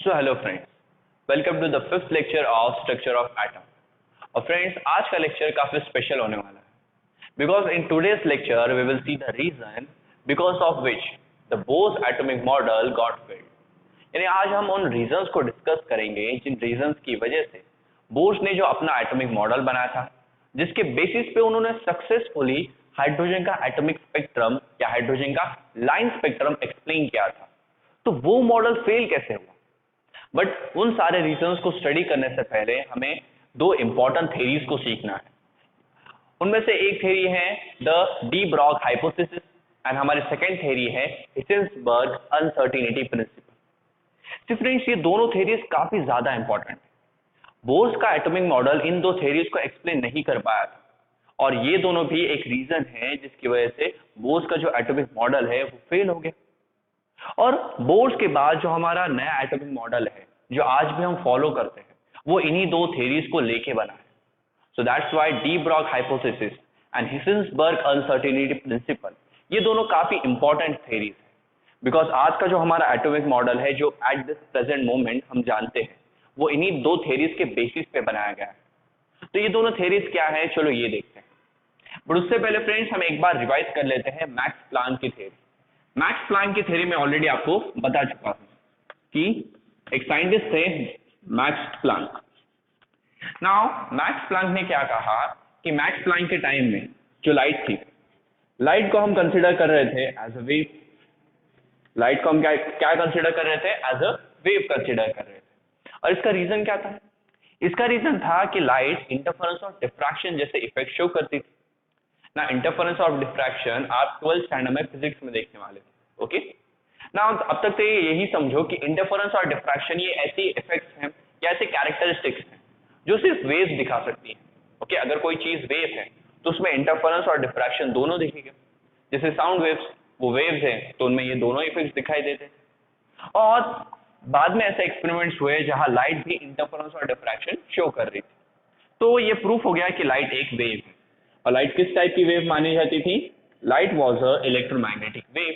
So hello friends, welcome to the fifth lecture of structure of atom. और friends, आज का lecture काफी special होने वाला है because in today's lecture we will see the reason because of which the Bohr's atomic model got failed. यानी आज हम उन रीजंस को डिस्कस करेंगे जिन रीजंस की वजह से बोर्स ने जो अपना एटॉमिक मॉडल बनाया था, जिसके बेसिस पे उन्होंने सक्सेसफुली हाइड्रोजन का एटॉमिक स्पेक्ट्रम या हाइड्रोजन का लाइन स्पेक्ट्रम एक्सप्लेन किया था, तो वो मॉडल फेल कैसे हुआ। बट उन सारे रीजंस को स्टडी करने से पहले हमें दो इंपॉर्टेंट थेरीज को सीखना है। उनमें से एक थेरी है the D Broglie hypothesis and हमारी सेकेंड थेरी है हिसेन्सबर्ग अनसर्टेनिटी प्रिंसिपल। फ्रेंड्स, ये दोनों थेरीज काफी ज्यादा इंपॉर्टेंट है। बोर्स का एटॉमिक मॉडल इन दो थेरीज को एक्सप्लेन नहीं कर पाया था और ये दोनों भी एक रीजन है जिसकी वजह से बोर्स का जो एटॉमिक मॉडल है वो फेल हो गया। और बोर्स के बाद जो हमारा नया एटॉमिक मॉडल है जो आज भी हम फॉलो करते हैं, वो इन्हीं दो थेरीज को लेके बना है। So that's why de Broglie hypothesis and Heisenberg uncertainty principle, ये दोनों काफी इंपॉर्टेंट थेरीज है बिकॉज आज का जो हमारा एटॉमिक मॉडल है जो एट दिस प्रेजेंट मोमेंट हम जानते हैं, वो इन्हीं दो थेरीज के बेसिस पे बनाया गया है। तो ये दोनों थेरीज क्या है, चलो ये देखते हैं। बट उससे पहले फ्रेंड्स, हम एक बार रिवाइज कर लेते हैं मैक्स प्लैंक की थेरी। मैक्स प्लैंक की थ्योरी में ऑलरेडी आपको बता चुका हूं कि एक साइंटिस्ट थे Max Planck. Now Max Planck ने क्या कहा कि मैक्स प्लैंक के टाइम में जो लाइट थी, लाइट को हम कंसीडर कर रहे थे एज अ वेव। लाइट को हम क्या कंसीडर कर रहे थे, एज अ वेव कंसीडर कर रहे थे। और इसका रीजन क्या था? इसका रीजन था कि लाइट इंटरफेरेंस और डिफ्रैक्शन जैसे इफेक्ट शो करती थी ना। इंटरफेरेंस और डिफ्रैक्शन आप 12th स्टैंडर्ड में फिजिक्स में देखने वाले थे। ओके ना, अब तक तो यही समझो कि इंटरफेरेंस और डिफ्रैक्शन ये ऐसी इफेक्ट्स हैं या ऐसे कैरेक्टरिस्टिक्स हैं जो सिर्फ वेव्स दिखा सकती है। ओके, अगर कोई चीज वेव है तो उसमें इंटरफेरेंस और डिफ्रैक्शन दोनों दिखेगा। जैसे साउंड वेव्स, वो वेव्स हैं तो उनमें ये दोनों इफेक्ट्स दिखाई देते हैं। और बाद में ऐसे एक्सपेरिमेंट्स हुए जहां लाइट भी इंटरफेरेंस और डिफ्रैक्शन शो कर रही थी, तो ये प्रूफ हो गया कि लाइट एक वेव है। और लाइट किस टाइप की वेव मानी जाती थी? Light was a electromagnetic wave,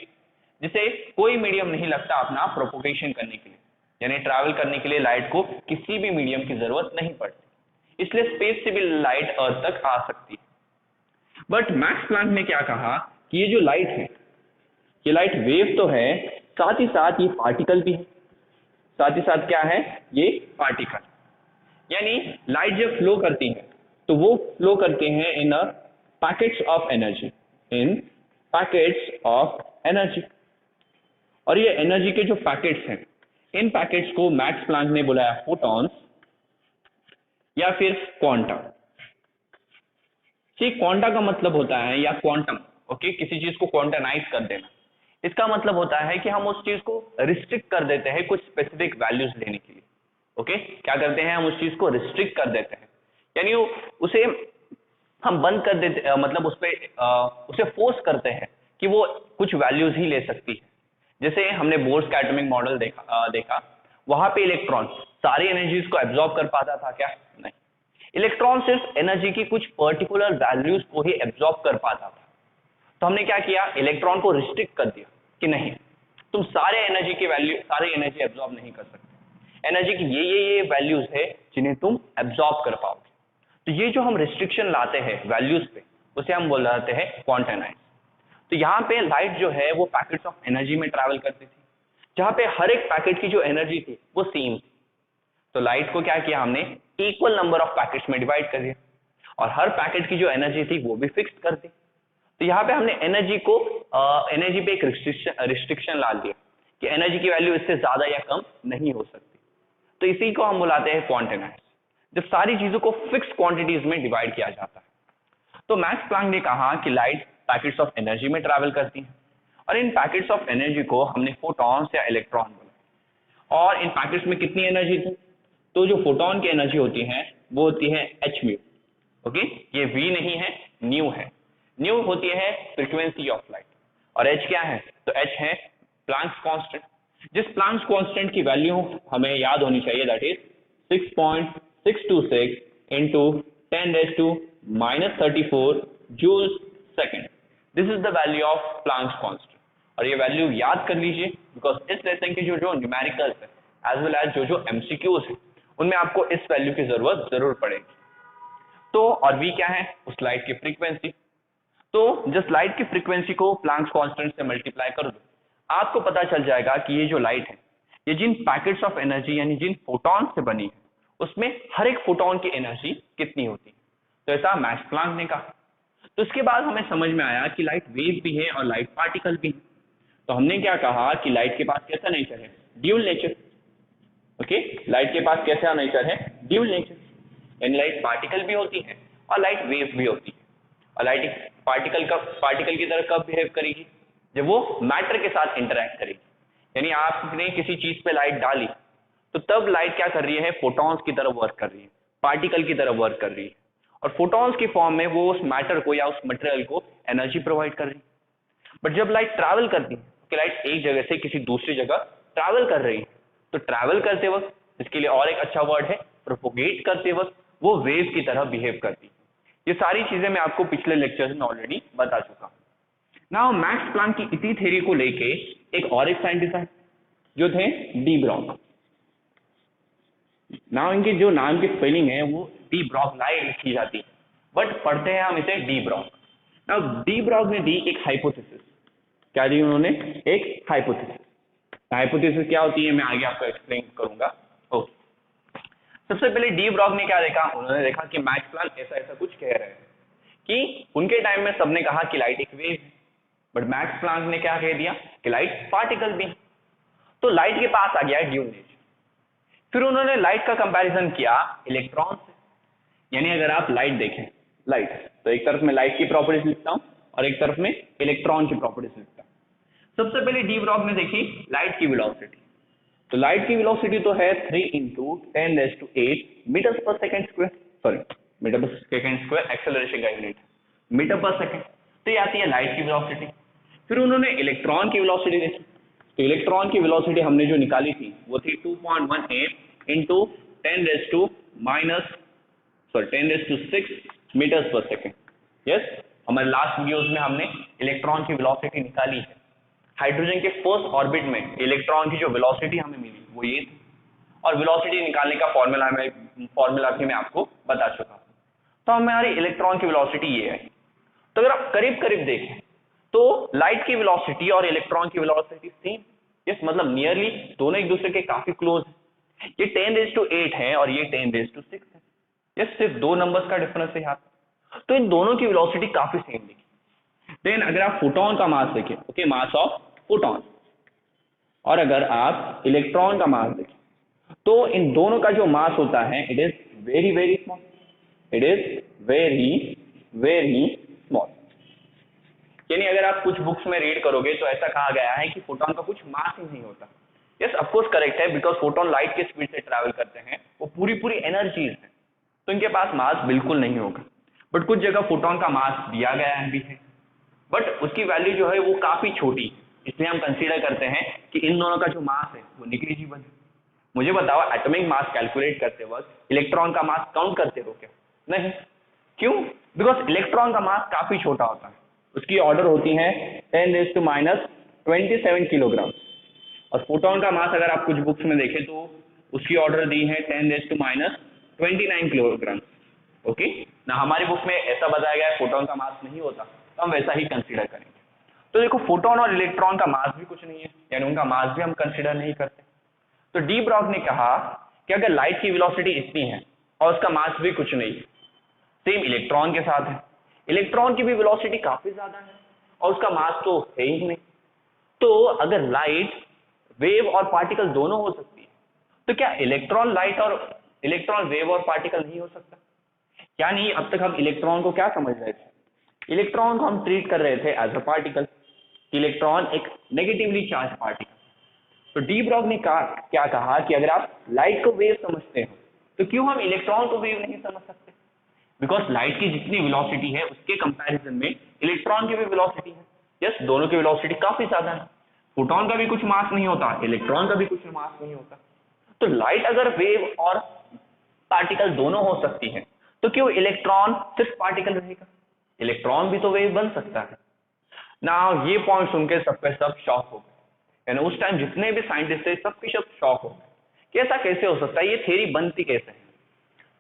जिसे कोई मीडियम नहीं लगता अपना प्रोपोगेशन करने के लिए, यानी ट्रैवल करने के लिए लाइट को किसी भी मीडियम की जरूरत नहीं पड़ती, इसलिए स्पेस से भी लाइट अर्थ तक आ सकती है। बट मैक्स प्लैंक ने क्या कहा कि ये जो लाइट है, ये लाइट वेव तो है, साथ ही साथ ये पार्टिकल भी है। साथ ही साथ क्या है, ये पार्टिकल। यानी लाइट जब फ्लो करती है तो वो फ्लो करते हैं in a packets of energy, in packets of energy. और ये एनर्जी के जो पैकेट्स हैं, इन पैकेट्स को मैक्स प्लैंक ने बुलाया फोटॉन्स या फिर क्वांटा। क्वांटा का मतलब होता है या क्वांटम, ओके, किसी चीज को क्वांटानाइज कर देना। इसका मतलब होता है कि हम उस चीज को रिस्ट्रिक्ट कर देते हैं कुछ स्पेसिफिक वैल्यूज लेने के लिए। ओके, क्या करते हैं, हम उस चीज को रिस्ट्रिक्ट कर देते हैं, यानी उसे हम बंद कर देते, मतलब उस पे उसे फोर्स करते हैं कि वो कुछ वैल्यूज ही ले सकती है। जैसे हमने बोर्स का एटॉमिक मॉडल देखा, वहां पे इलेक्ट्रॉन सारी एनर्जीज को एब्जॉर्ब कर पाता था क्या? नहीं। इलेक्ट्रॉन सिर्फ एनर्जी की कुछ पर्टिकुलर वैल्यूज को ही एब्जॉर्ब कर पाता था। तो हमने क्या किया, इलेक्ट्रॉन को रिस्ट्रिक्ट कर दिया कि नहीं, तुम सारे एनर्जी की वैल्यू, सारी एनर्जी एब्जॉर्ब नहीं कर सकते। एनर्जी की ये वैल्यूज है जिन्हें तुम एब्जॉर्ब कर पाओगे। तो ये जो हम रिस्ट्रिक्शन लाते हैं वैल्यूज पे, उसे हम बोलते हैं क्वांटानाइज। तो यहाँ पे लाइट जो है वो पैकेट्स ऑफ एनर्जी में ट्रैवल करती थी, जहां पे हर एक पैकेट की जो एनर्जी थी वो सेम थी। तो लाइट को क्या किया हमने, इक्वल नंबर ऑफ पैकेट्स में डिवाइड कर दिया और हर पैकेट की जो एनर्जी थी वो भी फिक्स कर दी। तो यहाँ पे हमने एनर्जी को एनर्जी पे एक रिस्ट्रिक्शन ला दिया कि एनर्जी की वैल्यू इससे ज्यादा या कम नहीं हो सकती। तो इसी को हम बुलाते हैं क्वांटानाइज, जब सारी चीजों को फिक्स क्वांटिटीज में डिवाइड किया जाता है। तो मैक्स प्लैंक ने कहा कि लाइट पैकेट्स ऑफ एनर्जी में ट्रैवल करती है और इन पैकेट्स ऑफ एनर्जी को हमने फोटॉन्स या इलेक्ट्रॉन बोला। और इन पैकेट्स में कितनी एनर्जी थी? तो जो फोटॉन की एनर्जी होती है वो होती है एच म्यू। ओके, ये वी नहीं है, न्यू है। न्यू होती है फ्रीक्वेंसी ऑफ लाइट और एच क्या है, तो एच है प्लैंक्स कांस्टेंट। जिस प्लैंक्स कांस्टेंट की वैल्यू हमें याद होनी चाहिए, that is 6.626 into 10⁻⁻34 joules second. This is the value of Planck's constant। और ये वैल्यू याद कर लीजिए बिकॉज इस लेसन के जो न्यूमेरिकल्स है एज वेल एज जो एमसीक्यूज है उनमें आपको इस वैल्यू की जरूरत जरूर पड़ेगी। तो और v क्या है, उस लाइट की फ्रीक्वेंसी। तो जस्ट लाइट की फ्रीक्वेंसी को प्लैंक्स कांस्टेंट से मल्टीप्लाई कर दो, आपको पता चल जाएगा कि ये जो लाइट है ये जिन पैकेट्स ऑफ एनर्जी यानी जिन फोटॉन से बनी है उसमें हर एक फोटॉन की एनर्जी कितनी होती है। तो ऐसा मैक्स प्लैंक ने कहा। तो इसके बाद हमें समझ में आया कि लाइट वेव भी है और लाइट पार्टिकल भी है। तो हमने क्या कहा कि लाइट के पास कैसा नेचर है, ड्यूल नेचर। ओके, लाइट के पास कैसा नेचर है, ड्यूल नेचर, यानी लाइट पार्टिकल भी होती है और लाइट वेव भी होती है। और लाइट पार्टिकल की तरह कब बिहेव करेगी, जब वो मैटर के साथ इंटरैक्ट करेगी। यानी आपने किसी चीज पे लाइट डाली तो तब लाइट क्या कर रही है, फोटॉन्स की तरह वर्क कर रही है, पार्टिकल की तरह वर्क कर रही है, और फोटॉन्स की फॉर्म में वो उस मैटर को या उस मटेरियल को एनर्जी प्रोवाइड कर रही है। बट जब लाइट ट्रैवल करती है, कि लाइट एक जगह से किसी दूसरी जगह ट्रैवल कर रही है, तो ट्रैवल करते वक्त, इसके लिए और एक अच्छा वर्ड है प्रोपोगेट करते वक्त, वो वेव की तरह बिहेव करती है। ये सारी चीजें मैं आपको पिछले लेक्चर में ऑलरेडी बता चुका हूं। नाउ मैक्स प्लैंक की इसी थ्योरी को लेके एक और एक साइंटिस्ट है जो थे डी ब्रॉग। नाउ इनके जो नाम की स्पेलिंग है वो डी ब्रॉगलाई लिखी जाती है, बट पढ़ते हैं हम इसे डी ब्रॉग। नाउ डी ब्रॉग ने दी एक हाइपोथेसिस। क्या दी उन्होंने, एक हाइपोथेसिस। हाइपोथेसिस क्या होती है मैं आगे आपको एक्सप्लेन करूंगा। ओके, सबसे पहले डी ब्रॉग ने क्या देखा, उन्होंने देखा कि मैक्स प्लैंक ऐसा ऐसा कुछ कह रहे हैं कि उनके टाइम में सबने कहा कि लाइट एक वेव है, बट मैक्स प्लैंक ने क्या कह दिया कि लाइट पार्टिकल भी है। तो लाइट के पास आ गया ड्यूल नेचर। फिर उन्होंने लाइट का कंपैरिजन किया इलेक्ट्रॉन से। यानी अगर आप लाइट देखें, लाइट तो एक तरफ में लाइट की प्रॉपर्टीज लिखता हूं और एक तरफ में इलेक्ट्रॉन की प्रॉपर्टीज लिखता हूं। सबसे पहले डी ब्रॉग ने देखी लाइट की वेलोसिटी। तो लाइट की वेलोसिटी तो है 3 × 10⁸ मीटर पर सेकंड स्क्वायर, सॉरी मीटर पर सेकंड स्क्वायर एक्सेलरेशन का यूनिट मीटर पर सेकंड। तो ये आती है लाइट की वेलोसिटी। फिर उन्होंने इलेक्ट्रॉन की वेलोसिटी देखी। तो इलेक्ट्रॉन की वेलोसिटी हमने जो निकाली थी वो थी 2.18 × 10⁻6 मीटर्स पर सेकंड। यस, हमारे लास्ट वीडियोस में हमने इलेक्ट्रॉन की वेलोसिटी निकाली है। हाइड्रोजन के फर्स्ट ऑर्बिट में इलेक्ट्रॉन की जो वेलोसिटी हमें मिली वो ये थी, और वेलोसिटी निकालने का फॉर्मूला भी मैं आपको बता चुका हूं। तो हमारी इलेक्ट्रॉन की वेलोसिटी ये है। तो अगर आप करीब करीब देखें तो लाइट की वेलोसिटी और इलेक्ट्रॉन की वेलोसिटी सेम, यस, मतलब नियरली दोनों एक दूसरे के काफी क्लोज है। ये 10⁸ है और ये 10⁶ है। यस, सिर्फ 2 नंबर्स का डिफरेंस है यहाँ। तो इन दोनों की वेलोसिटी काफी सेम दिखी। देन अगर आप फोटोन का मास देखें, ओके, मास ऑफ फोटोन, और अगर आप इलेक्ट्रॉन का मास देखें तो इन दोनों का जो मास होता है it is very very small, it is very very small. यानी अगर आप कुछ बुक्स में रीड करोगे तो ऐसा कहा गया है कि फोटोन का कुछ मास ही नहीं होता। यस, ऑफ कोर्स करेक्ट है, बिकॉज फोटोन लाइट के स्पीड से ट्रैवल करते हैं, वो पूरी एनर्जीज है, तो इनके पास मास बिल्कुल नहीं होगा। बट कुछ जगह फोटोन का मास दिया गया भी है, बट उसकी वैल्यू जो है वो काफी छोटी है, इसलिए हम कंसीडर करते हैं कि इन दोनों का जो मास है वो निग्लिजिबल है। मुझे बताओ, एटॉमिक मास कैलकुलेट करते वक्त इलेक्ट्रॉन का मास काउंट करते हो क्या? नहीं। क्यों? बिकॉज इलेक्ट्रॉन का मास काफी छोटा होता है, उसकी ऑर्डर होती है 10⁻27 किलोग्राम, और फोटोन का मास अगर आप कुछ बुक्स में देखें तो उसकी ऑर्डर दी है 10⁻29 किलोग्राम। ओके ना, हमारी बुक में ऐसा बताया गया है फोटोन का मास नहीं होता, तो हम वैसा ही कंसीडर करेंगे। तो देखो, फोटोन और इलेक्ट्रॉन का मास भी कुछ नहीं है, यानी उनका मास भी हम कंसीडर नहीं करते। तो डी ब्रॉग ने कहा कि अगर लाइट की वेलोसिटी इतनी है और उसका मास भी कुछ नहीं है, सेम इलेक्ट्रॉन के साथ है, इलेक्ट्रॉन की भी वेलोसिटी काफी ज्यादा है और उसका मास तो है ही नहीं, तो अगर लाइट वेव और पार्टिकल दोनों हो सकती है, तो क्या इलेक्ट्रॉन लाइट और इलेक्ट्रॉन वेव और पार्टिकल नहीं हो सकता? क्या नहीं? अब तक हम इलेक्ट्रॉन को क्या समझ रहे थे? इलेक्ट्रॉन को हम ट्रीट कर रहे थे एज अ पार्टिकल। इलेक्ट्रॉन एक नेगेटिवली चार्ज पार्टिकल। तो डी ब्रॉग ने क्या कहा कि अगर आप लाइट को वेव समझते हो तो क्यों हम इलेक्ट्रॉन को वेव नहीं समझ सकते? बिकॉज लाइट की जितनी वेलोसिटी है उसके कंपैरिजन में इलेक्ट्रॉन की भी वेलोसिटी है। यस, दोनों की वेलोसिटी काफी ज्यादा है। फोटोन का भी कुछ मास नहीं होता, इलेक्ट्रॉन का भी कुछ मास नहीं होता। तो लाइट अगर वेव और पार्टिकल दोनों हो सकती है, तो क्यों इलेक्ट्रॉन सिर्फ पार्टिकल रहेगा? इलेक्ट्रॉन भी तो वेव बन सकता है ना। ये पॉइंट सुनकर सबके सब शॉक हो गए, यानी उस टाइम जितने भी साइंटिस्ट थे सबके सब शॉक हो गए कि ऐसा कैसे हो सकता है, ये थ्योरी बनती कैसे है।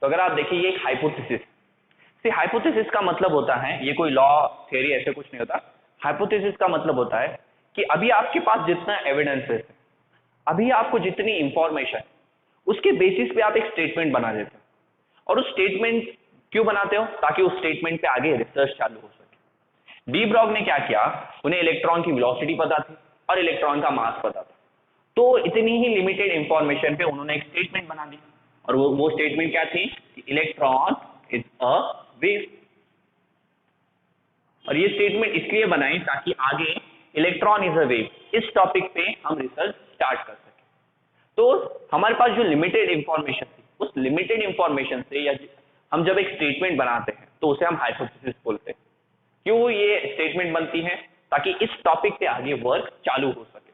तो अगर आप देखिए ये एक हाइपोथेसिस, सी हाइपोथेसिस का मतलब होता है, ये कोई लॉ थ्योरी ऐसे कुछ नहीं होता। हाइपोथेसिस का मतलब होता है कि अभी आपके पास जितना एविडेंसेस है, अभी आपको जितनी इंफॉर्मेशन, उसके बेसिस पे आप एक स्टेटमेंट बना देते हो। और उस स्टेटमेंट क्यों बनाते हो? ताकि उस स्टेटमेंट पे आगे रिसर्च चालू हो सके। डी ब्रॉग ने क्या किया, उन्हें इलेक्ट्रॉन की वेलोसिटी पता थी और इलेक्ट्रॉन का मास पता था, तो इतनी ही लिमिटेड इंफॉर्मेशन पे उन्होंने एक स्टेटमेंट बना दी। और वो स्टेटमेंट क्या थी? Electron is a wave. और ये स्टेटमेंट इसलिए बनाई ताकि आगे इलेक्ट्रॉन इज अ वेव इस टॉपिक पे हम रिसर्च स्टार्ट कर सके। तो हमारे पास जो लिमिटेड इंफॉर्मेशन थी, उस लिमिटेड इंफॉर्मेशन से या हम जब एक स्टेटमेंट बनाते हैं तो उसे हम हाइपोथेसिस बोलते हैं। क्यों ये स्टेटमेंट बनती है? ताकि इस टॉपिक पे आगे वर्क चालू हो सके।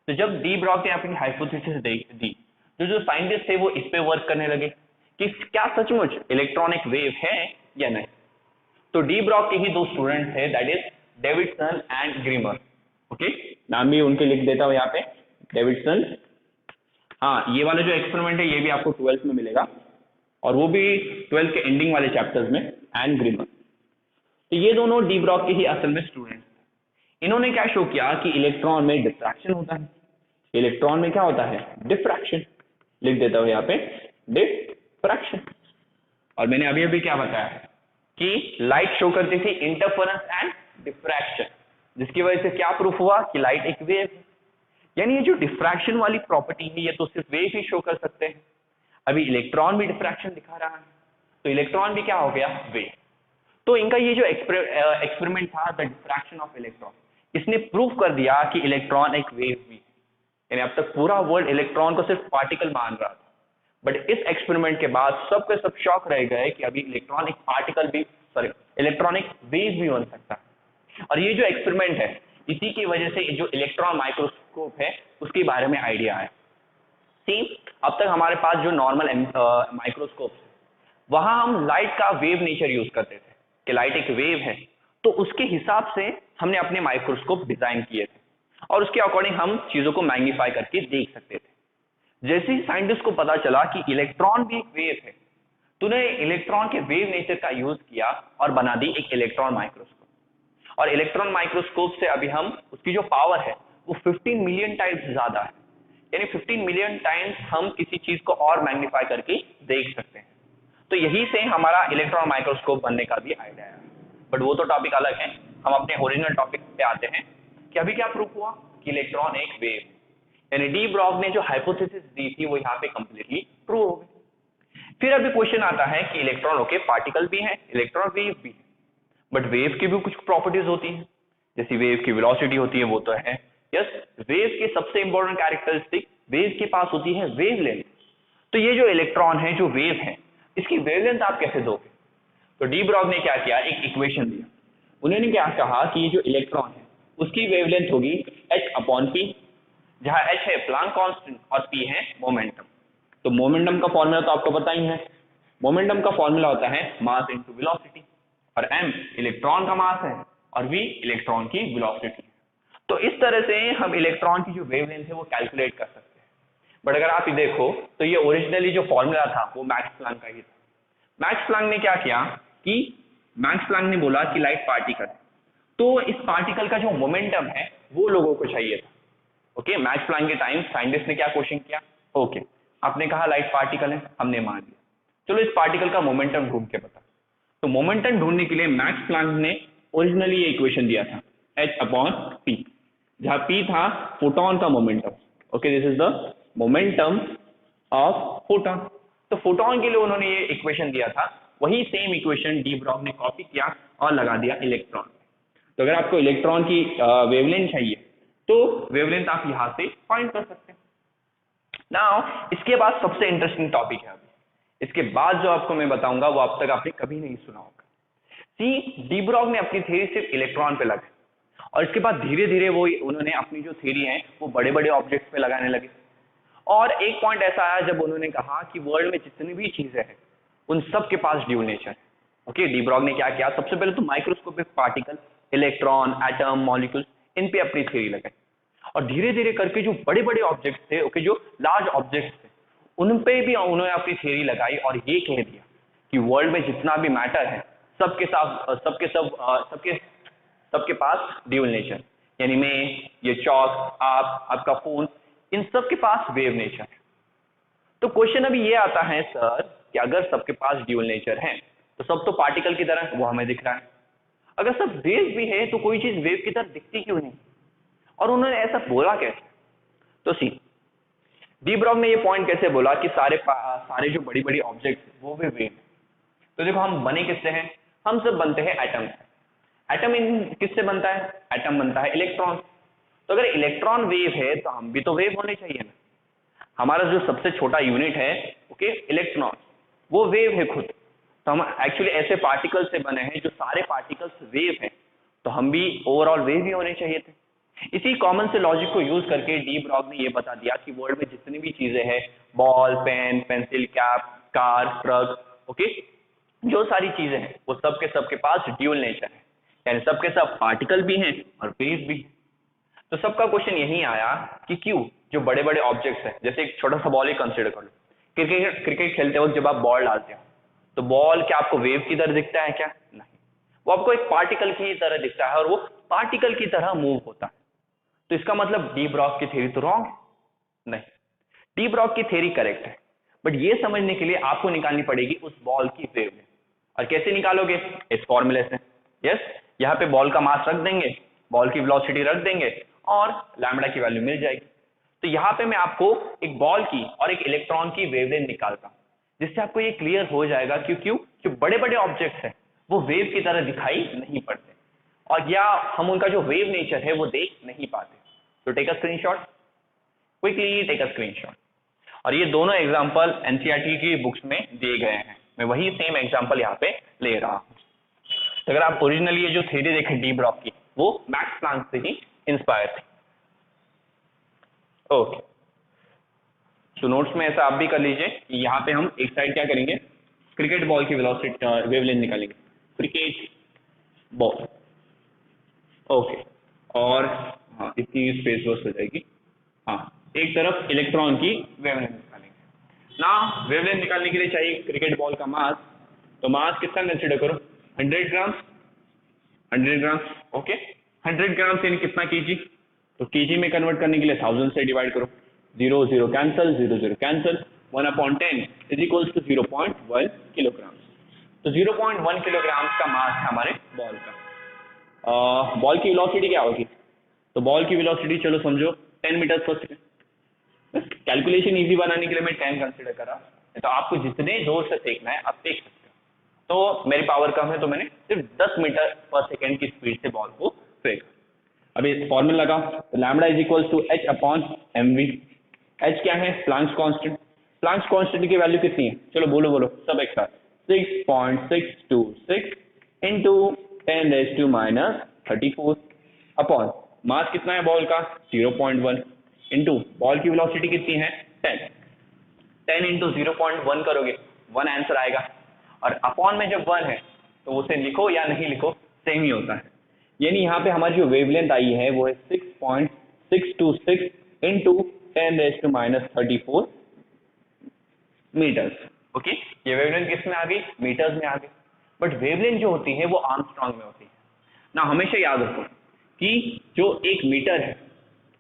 तो जब डी ब्रॉग ने अपनी हाइपोथेसिस दी, जो साइंटिस्ट थे वो इस पे वर्क करने लगे कि क्या सचमुच इलेक्ट्रॉन एक वेव है या नहीं। तो डी ब्रॉग के ही दो स्टूडेंट थे, that is Davidson and Germer. Okay, नाम भी उनके लिख देता हूं यहाँ पे, डेविडसन। हाँ, ये वाला जो एक्सपेरिमेंट है ये भी आपको 12th में मिलेगा, और वो भी 12th के एंडिंग वाले चैप्टर्स में, एंड ग्रीमर। तो ये दोनों डी ब्रॉग के ही असल में स्टूडेंट। इन्होंने क्या शो किया कि इलेक्ट्रॉन में डिफ्रैक्शन होता है। इलेक्ट्रॉन में क्या होता है? डिफ्रैक्शन। लिख देता हूं यहाँ पे, डिफ्रैक्शन। और मैंने अभी अभी क्या बताया कि लाइट शो करती थी इंटरफेरेंस एंड डिफ्रैक्शन, जिसकी वजह से क्या प्रूफ हुआ कि लाइट एक वेव है। यानी ये जो डिफ्रैक्शन वाली प्रॉपर्टी है ये तो सिर्फ वेव ही शो कर सकते हैं। अभी इलेक्ट्रॉन भी डिफ्रैक्शन दिखा रहा है, तो इलेक्ट्रॉन भी क्या हो गया? वेव। तो इनका ये जो एक्सपेरिमेंट था, द डिफ्रैक्शन ऑफ इलेक्ट्रॉन, इसने प्रूव कर दिया कि इलेक्ट्रॉन एक वेव भी है। यानी अब तक पूरा वर्ल्ड इलेक्ट्रॉन को सिर्फ पार्टिकल मान रहा था, बट इस एक्सपेरिमेंट के बाद सबके सब शॉक रह गए कि अभी इलेक्ट्रॉन एक पार्टिकल भी, सॉरी, इलेक्ट्रॉन एक वेव भी बन सकता है। और ये जो एक्सपेरिमेंट है, इसी की वजह से जो इलेक्ट्रॉन माइक्रोस्कोप है उसके बारे में आइडिया आया। सी, अब तक हमारे पास जो नॉर्मल माइक्रोस्कोप है, वहां हम लाइट का वेव नेचर यूज करते थे कि लाइट एक वेव है, तो उसके हिसाब से हमने अपने माइक्रोस्कोप डिजाइन किए थे और उसके अकॉर्डिंग हम चीजों को मैग्नीफाई करके देख सकते थे। जैसे ही साइंटिस्ट को पता चला कि इलेक्ट्रॉन भी एक वेव है, तो उन्होंने इलेक्ट्रॉन के वेव नेचर का यूज किया और बना दी एक इलेक्ट्रॉन माइक्रोस्कोप। और इलेक्ट्रॉन माइक्रोस्कोप से अभी हम उसकी जो पावर है वो 15 मिलियन टाइम्स ज्यादा है। यानी 15 मिलियन टाइम्स हम किसी चीज को और मैग्नीफाई करके देख सकते हैं। तो यही से हमारा इलेक्ट्रॉन माइक्रोस्कोप बनने का भी आइडिया है। बट वो तो टॉपिक अलग है, हम अपने ओरिजिनल टॉपिक पे आते हैं कि अभी क्या प्रूफ हुआ कि इलेक्ट्रॉन एक वेव। यानी डी ब्रॉग ने जो हाइपोथेसिस दी थी वो यहाँ पे कंप्लीटली ट्रू हो गई। फिर अभी क्वेश्चन आता है कि इलेक्ट्रॉन ओके पार्टिकल भी है, इलेक्ट्रॉन वेव भी है, बट वेव की भी कुछ प्रॉपर्टीज होती है। जैसे वेव की वेलोसिटी होती है, वो तो है। यस, वेव की सबसे इंपॉर्टेंट कैरेक्टरिस्टिक, वेव के पास होती है वेवलेंथ। तो ये जो इलेक्ट्रॉन है, जो वेव है, इसकी वेवलेंथ आप कैसे दोगे? तो डी ब्रॉग ने क्या किया, एक इक्वेशन दिया। उन्होंने क्या कहा कि ये जो इलेक्ट्रॉन है उसकी वेवलेंथ होगी h/p, जहां h है प्लैंक कांस्टेंट और p है मोमेंटम। तो मोमेंटम का फॉर्मूला तो आपको पता ही है, मोमेंटम का फॉर्मूला होता है मास इनटू वेलोसिटी, और m इलेक्ट्रॉन का मास है और v इलेक्ट्रॉन की वेलोसिटी। तो इस तरह से हम इलेक्ट्रॉन की जो वेवलेंथ है वो कैलकुलेट कर सकते हैं। बट अगर आप ये देखो तो ये ओरिजिनली जो फॉर्मूला था वो मैक्स प्लैंक का ही था। मैक्स प्लैंक ने क्या किया कि मैक्स प्लैंक ने बोला कि लाइट पार्टिकल है, तो इस पार्टिकल का जो मोमेंटम है वो लोगों को चाहिए था। ओके, मैक्स प्लैंक के टाइम साइंटिस्ट ने क्या क्वेश्चन किया, ओके आपने कहा लाइट पार्टिकल है, हमने मान लिया, चलो इस पार्टिकल का मोमेंटम ढूंढ के बता। तो मोमेंटम ढूंढने के लिए मैक्स प्लैंक ने ओरिजिनली ये इक्वेशन दिया था h/p, जहां p था फोटोन का momentum. Okay, this is the momentum of photon. तो फोटोन के लिए उन्होंने ये इक्वेशन दिया था, वही सेम इक्वेशन डी ब्रॉग ने कॉपी किया और लगा दिया इलेक्ट्रॉन। तो अगर आपको इलेक्ट्रॉन की वेवलेंथ चाहिए तो वेवलेंथ आप यहां से फाइंड कर सकते हैं। नाउ इसके बाद सबसे इंटरेस्टिंग टॉपिक है अभी, इसके बाद जो आपको मैं बताऊंगा वो अब तक आपने कभी नहीं सुना होगा। सी, डी ब्रॉग ने अपनी थ्योरी सिर्फ इलेक्ट्रॉन पे लगाई और इसके बाद धीरे धीरे वो उन्होंने अपनी जो थ्योरी है वो बड़े बड़े ऑब्जेक्ट्स पे लगाने लगे। और एक पॉइंट ऐसा आया जब उन्होंने कहा कि वर्ल्ड में जितनी भी चीजें हैं उन सब के पास ड्यूल नेचर है। ओके, डी ब्रॉग ने क्या किया, सबसे पहले तो microscopic particle, electron, atom, molecule, इन पे अपनी थ्योरी लगाई। और धीरे धीरे करके जो बड़े बड़े ऑब्जेक्ट्स थे, ओके, जो लार्ज ऑब्जेक्ट्स थे, उन पे भी उन्होंने अपनी थियरी लगाई और ये कह दिया कि वर्ल्ड में जितना भी मैटर है सबके साथ सबके पास ड्यूल नेचर, यानी मैं, ये चौक, आप, आपका फोन, इन सब के पास वेव नेचर है। तो क्वेश्चन अभी ये आता है सर कि अगर सबके पास ड्यूल नेचर है तो सब तो पार्टिकल की तरह, वो हमें दिख रहा है, अगर सब वेव भी है तो कोई चीज वेव की तरह दिखती क्यों नहीं, और उन्होंने ऐसा बोला कैसे? तो सी डी ब्रॉग ने ये पॉइंट कैसे बोला कि सारे जो बड़ी बड़ी ऑब्जेक्ट वो भी वेव। तो देखो हम बने किससे हैं? हम सब बनते हैं एटम से। एटम इन किससे बनता है? एटम बनता है इलेक्ट्रॉन। तो अगर इलेक्ट्रॉन वेव है तो हम भी तो वेव होने चाहिए ना। हमारा जो सबसे छोटा यूनिट है, ओके, इलेक्ट्रॉन, वो वेव है खुद। तो हम एक्चुअली ऐसे पार्टिकल से बने हैं जो सारे पार्टिकल्स वेव हैं, तो हम भी ओवरऑल वेव ही होने चाहिए थे। इसी कॉमन से लॉजिक को यूज करके डी ब्रॉग ने ये बता दिया कि वर्ल्ड में जितनी भी चीजें हैं, ball, pen, pencil, cap, car, truck, okay, जो सारी चीजें हैं वो सबके पास ड्यूल नेचर है, यानी सबके सब पार्टिकल भी हैं और वेव भी। तो सबका क्वेश्चन यही आया कि क्यों जो बड़े बड़े ऑब्जेक्ट्स हैं, जैसे एक छोटा सा बॉल ही कंसिडर कर लो, क्रिकेट खेलते वक्त जब आप बॉल डालते हो तो बॉल क्या आपको वेव की तरह दिखता है क्या? नहीं, वो आपको एक पार्टिकल की तरह दिखता है और वो पार्टिकल की तरह मूव होता है। तो इसका मतलब डी ब्रॉग की थ्योरी तो रॉन्ग है? नहीं, डी ब्रॉग की थ्योरी करेक्ट है, बट ये समझने के लिए आपको निकालनी पड़ेगी उस बॉल की वेव में। और कैसे निकालोगे? इस फॉर्मूले से। यस, यहाँ पे बॉल का मास रख देंगे, बॉल की वेलोसिटी रख देंगे और लैम्बडा की वैल्यू मिल जाएगी। तो यहाँ पे मैं आपको एक बॉल की और एक इलेक्ट्रॉन की वेवलेंथ निकालता हूँ, जिससे आपको ये क्लियर हो जाएगा क्यों जो बड़े बड़े ऑब्जेक्ट्स हैं वो वेव की तरह दिखाई नहीं पड़ते, और या हम उनका जो वेव नेचर है वो देख नहीं पाते। तो take a screenshot, quickly take a screenshot. और ये दोनों एग्जांपल एनसीईआरटी की बुक्स में दिए गए हैं, मैं वही सेम एग्जांपल यहाँ पे ले रहा हूँ। तो अगर आप ओरिजिनली ये जो थ्योरी देखें डी ब्रॉग की, वो मैक्स प्लैंक से ही इंस्पायर थी। ओके, तो नोट्स में ऐसा आप भी कर लीजिए कि यहाँ पे हम एक साइड क्या करेंगे, क्रिकेट बॉल की वेलोसिटी वेवलेंथ निकालेंगे, क्रिकेट बॉल, ओके, और हाँ इतनी स्पेस बस हो जाएगी। हाँ, एक तरफ इलेक्ट्रॉन की वेवलेंथ निकालेंगे ना। वेवलेंथ निकालने के लिए चाहिए क्रिकेट बॉल का मास, तो मास कितना कंसिडर करो? 100 ग्राम, 100 ग्राम, ओके। 100 ग्राम से कितना केजी? तो केजी में कन्वर्ट करने के लिए 1000 से डिवाइड करो, 0 0 cancel, 0 0 cancel, 1/10 is equals to 0.1 kilogram. तो 0.1 किलोग्राम का मास है हमारे बॉल का। बॉल की वेलोसिटी क्या होगी? तो बॉल की वेलोसिटी चलो समझो 10 मीटर पर सेकेंड। कैलकुलेशन इजी बनाने के लिए मैं 10 कंसिडर करा, तो आपको जितने जोर से फेंकना है आप फेंक सकते हो। तो मेरी पावर कम है तो मैंने सिर्फ 10 मीटर पर सेकेंड की स्पीड से बॉल को फेंका। अभी फॉर्मूला लगाओ, तो lambda is equals to H upon mv. H क्या है? Planck's constant. प्लांक्स कांस्टेंट की वैल्यू कितनी है? चलो बोलो बोलो सब एक साथ, 6.626 इंटू 10⁻³ अपॉन मास कितना है बॉल का? 0.1 इंटू बॉल की वेलोसिटी कितनी है? 10। 10 इंटू 0.1 करोगे 1 आंसर आएगा, और अपॉन में जब 1 है तो उसे लिखो या नहीं लिखो सेम ही होता है। यानी यहाँ पे हमारी जो वेवलेंथ आई है वो है 6.626 इंटू 10⁻³ मीटर्स। ओके, ये वेवलेंथ किस में आ गई? मीटर्स में आ गई। बट वेवलेंथ जो होती है वो आर्मस्ट्रांग में होती है ना। हमेशा याद रखो कि जो 1 मीटर है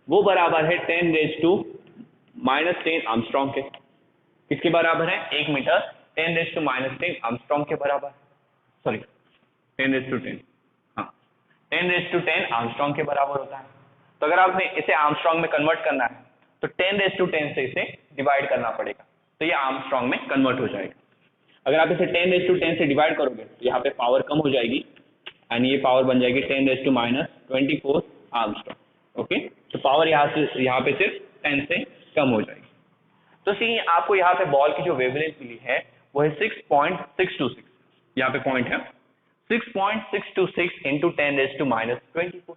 वो बराबर है 10⁻10 आर्मस्ट्रांग के। किसके बराबर है? 1 मीटर 10⁻10 आर्मस्ट्रांग के बराबर, सॉरी 10⁻10, हाँ 10⁻10 आर्मस्ट्रांग के बराबर होता है। तो अगर आपने इसे आर्मस्ट्रांग में कन्वर्ट करना है तो 10⁻10 से इसे डिवाइड करना पड़ेगा, तो ये आर्मस्ट्रांग में कन्वर्ट हो जाएगा। अगर आप इसे 10⁻10 से डिवाइड करोगे तो यहाँ पे पावर कम हो जाएगी, एंड ये पावर बन जाएगी 10⁻24 आर्मस्ट्रांग। ओके, तो पावर यहाँ पे सिर्फ 10 से कम हो जाएगी। तो सी आपको यहाँ पे बॉल की जो वेवलेंथ मिली है वो है 6.626, यहाँ पे पॉइंट है 6.626 इंटू 10⁻24।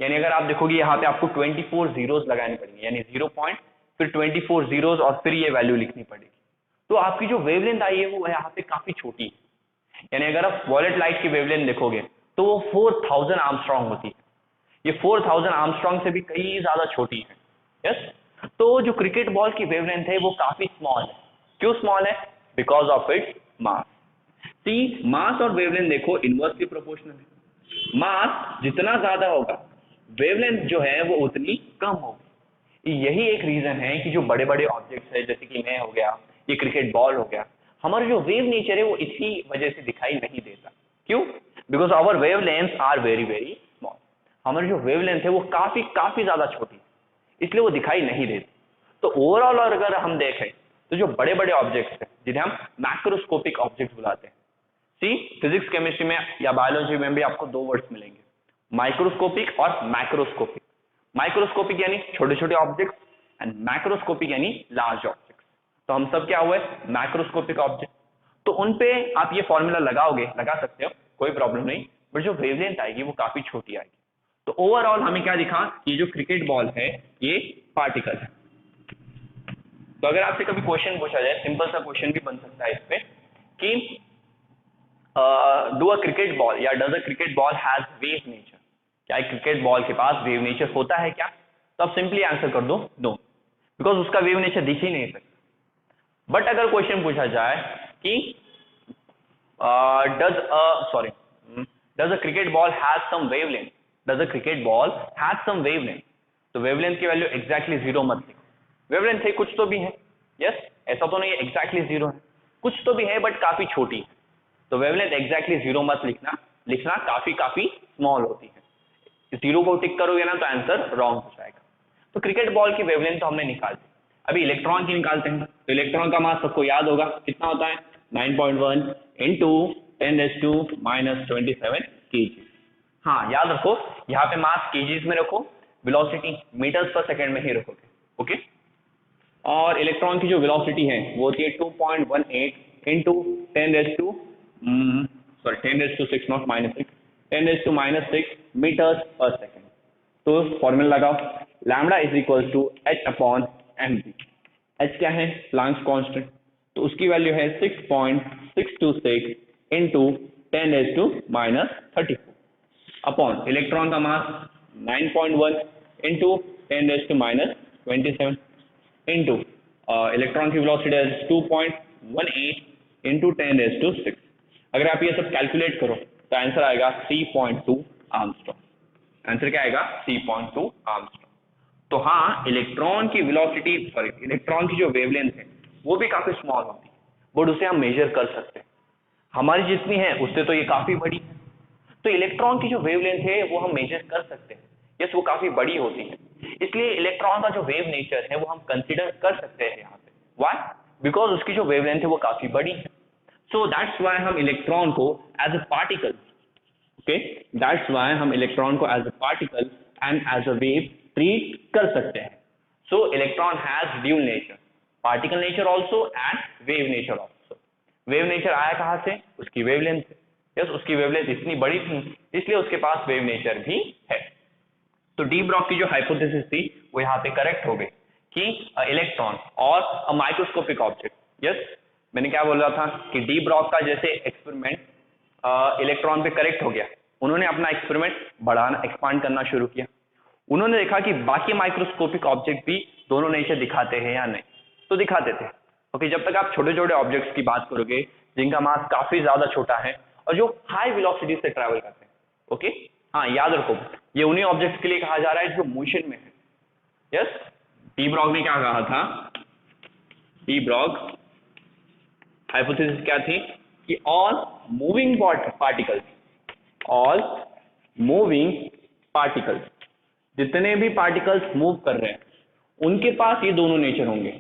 यानी अगर आप देखोगे यहाँ पे आपको 24 जीरोस लगाने पड़ेंगे, यानी 0 पॉइंट फिर 24 जीरोस और फिर ये वैल्यू लिखनी पड़ेगी। तो आपकी जो वेवलेंथ आई है वो यहाँ पे काफी छोटी है। यानी अगर आप वॉयलेट लाइट की वेवलेंथ देखोगे तो वो 4000 आर्मस्ट्रांग होती है। ये 4000 आर्मस्ट्रांग से भी कई ज्यादा छोटी है। यस, तो जो क्रिकेट बॉल की वेवलेंथ है वो काफी स्मॉल है। क्यों स्मॉल है? Because of its mass. See, mass और वेवलेंथ देखो इनवर्सली प्रोपोर्शनल है। मास जितना ज्यादा होगा वेवलेंथ जो है वो उतनी कम होगी। यही एक रीजन है कि जो बड़े बड़े ऑब्जेक्ट्स है जैसे कि मैं हो गया, ये क्रिकेट बॉल हो गया, हमारा जो वेव नेचर है वो इसी वजह से दिखाई नहीं देता। क्यों? Because our wavelength are very very small. हमारी जो वेवलेंथ है वो काफी काफी ज्यादा छोटी है, इसलिए वो दिखाई नहीं देती। तो ओवरऑल अगर हम देखें तो जो बड़े बड़े ऑब्जेक्ट्स हैं जिन्हें हम मैक्रोस्कोपिक ऑब्जेक्ट्स बुलाते हैं। सी, फिजिक्स केमिस्ट्री में या बायोलॉजी में भी आपको दो वर्ड्स मिलेंगे, माइक्रोस्कोपिक और मैक्रोस्कोपिक। माइक्रोस्कोपिक यानी छोटे छोटे ऑब्जेक्ट्स एंड मैक्रोस्कोपिक यानी लार्ज ऑब्जेक्ट्स। तो हम सब क्या हुए? Macroscopic object. तो उनपे आप ये फॉर्मूला लगाओगे, लगा सकते हो, कोई प्रॉब्लम नहीं, बट जो वेवलेंथ आएगी वो काफी छोटी आएगी। तो ओवरऑल हमें क्या दिखा? ये जो क्रिकेट बॉल है ये पार्टिकल है। तो अगर आपसे कभी क्वेश्चन पूछा जाए, सिंपल सा क्वेश्चन भी बन सकता है इस पे कि डू अ क्रिकेट बॉल या does a cricket ball has wave nature? क्या एक क्रिकेट बॉल के पास वेव नेचर होता है क्या? तो आप सिंपली आंसर कर दो नो, बिकॉज उसका वेव नेचर दिख ही नहीं सकता। बट अगर क्वेश्चन पूछा जाए कि does a cricket ball has some wavelength? Does a cricket ball has some wavelength? तो वेवलेंथ की वैल्यू एग्जैक्टली जीरो मत लिखो। वेवलेंथ है, कुछ तो भी है, यस, ऐसा तो नहीं है एग्जैक्टली जीरो है, कुछ तो भी है बट काफी छोटी है। तो वेवलेंथ एग्जैक्टली जीरो मत लिखना, लिखना काफी काफी स्मॉल होती है। जीरो को टिक करोगे ना तो आंसर रॉन्ग हो जाएगा। तो क्रिकेट बॉल की वेवलेंथ तो हमने निकाल दी, अभी इलेक्ट्रॉन की निकालते हैं। तो इलेक्ट्रॉन का मास सबको याद होगा, कितना होता है? 9.1 इंटू 10⁻⁻27 kg। हाँ याद रखो, यहाँ पे मास केजीज में रखो, वेलोसिटी मीटर्स पर सेकंड में ही रखोगे, ओके। और इलेक्ट्रॉन की जो वेलोसिटी है वो होती है 2.18 into 10⁻6 not -6 10⁻⁻6 metres per second. तो फॉर्मूला लगाओ, lambda is equal to h upon mv। h क्या है? प्लैंक्स कांस्टेंट, तो उसकी वैल्यू है 6.626 इंटू 10⁻34 अपॉन इलेक्ट्रॉन का मास 9.1 इंटू 10⁻27 इंटू इलेक्ट्रॉन की वेलोसिटी है 2.18 इंटू 10⁻6। अगर आप ये सब कैलकुलेट करो तो आंसर आएगा 3.2 आर्मस्ट्रॉन्ग। आंसर क्या आएगा? 3.2 आर्मस्ट्रॉन्ग। तो हाँ, इलेक्ट्रॉन की वेलोसिटी इलेक्ट्रॉन की जो वेवलेंथ है वो भी काफी स्मॉल होती है, बट उसे हम मेजर कर सकते हैं। हमारी जितनी है उससे तो ये काफी बड़ी है। तो इलेक्ट्रॉन की जो वेवलेंथ है वो हम मेजर कर सकते हैं, यस, वो काफी बड़ी होती है। इसलिए इलेक्ट्रॉन का जो वेव नेचर है वो हम कंसीडर कर सकते हैं यहाँ पे। व्हाई? बिकॉज उसकी जो वेवलेंथ है वो काफी बड़ी है। सो दैट्स व्हाई हम इलेक्ट्रॉन को as a particle, okay, that's why हम इलेक्ट्रॉन को as a particle and as a wave treat कर सकते हैं। So electron has dual nature, particle nature also and wave nature also. Wave nature आया कहां से? उसकी वेवलेंथ से, यस, उसकी वेवलेंथ इतनी बड़ी थी इसलिए उसके पास वेव नेचर भी है। तो डी ब्रॉग की जो हाइपोथेसिस थी वो यहाँ पे करेक्ट हो गई कि इलेक्ट्रॉन और अ माइक्रोस्कोपिक ऑब्जेक्ट, यस, मैंने क्या बोल रहा था कि डी ब्रॉग का जैसे एक्सपेरिमेंट इलेक्ट्रॉन पे करेक्ट हो गया, उन्होंने अपना एक्सपेरिमेंट बढ़ाना, एक्सपांड करना शुरू किया। उन्होंने देखा कि बाकी माइक्रोस्कोपिक ऑब्जेक्ट भी दोनों नेचर दिखाते हैं या नहीं, तो दिखाते थे। ओके, जब तक आप छोटे छोटे ऑब्जेक्ट्स की बात करोगे जिनका मास काफी ज्यादा छोटा है और जो हाई वेलोसिटी से ट्रैवल करते हैं, ओके, हाँ याद रखो, ये उन्हीं ऑब्जेक्ट्स के लिए कहा जा रहा है जो मोशन में है, यस। डी ब्रॉग ने क्या कहा था? डी ब्रॉग हाइपोथेसिस क्या थी कि all moving particles, all moving particles, जितने भी पार्टिकल्स मूव कर रहे हैं उनके पास ये दोनों नेचर होंगे,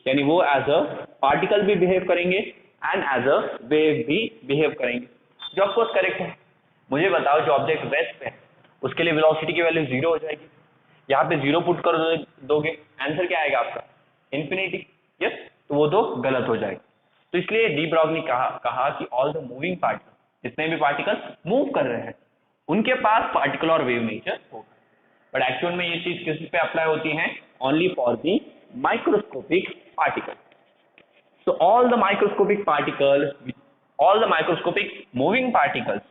यानी वो एज अ पार्टिकल भी बिहेव करेंगे एंड एज अ वेव भी बिहेव करेंगे, जो ऑफकोर्स करेक्ट है। मुझे बताओ, जो ऑब्जेक्ट रेस्ट पे है उसके लिए वेलोसिटी की वैल्यू जीरो हो जाएगी, यहाँ पे जीरो पुट कर दोगे, आंसर क्या आएगा आपका? इन्फिनिटी, यस, तो वो तो गलत हो जाएगा। तो इसलिए डी ब्रॉग ने कहा कि ऑल द मूविंग पार्टिकल, जितने भी पार्टिकल्स मूव कर रहे हैं उनके पास पार्टिकल और वेव नेचर होगा। बट एक्चुअल में ये चीज किस पे अप्लाई होती है? Only for the microscopic particle. So all the microscopic particles, all the microscopic moving particles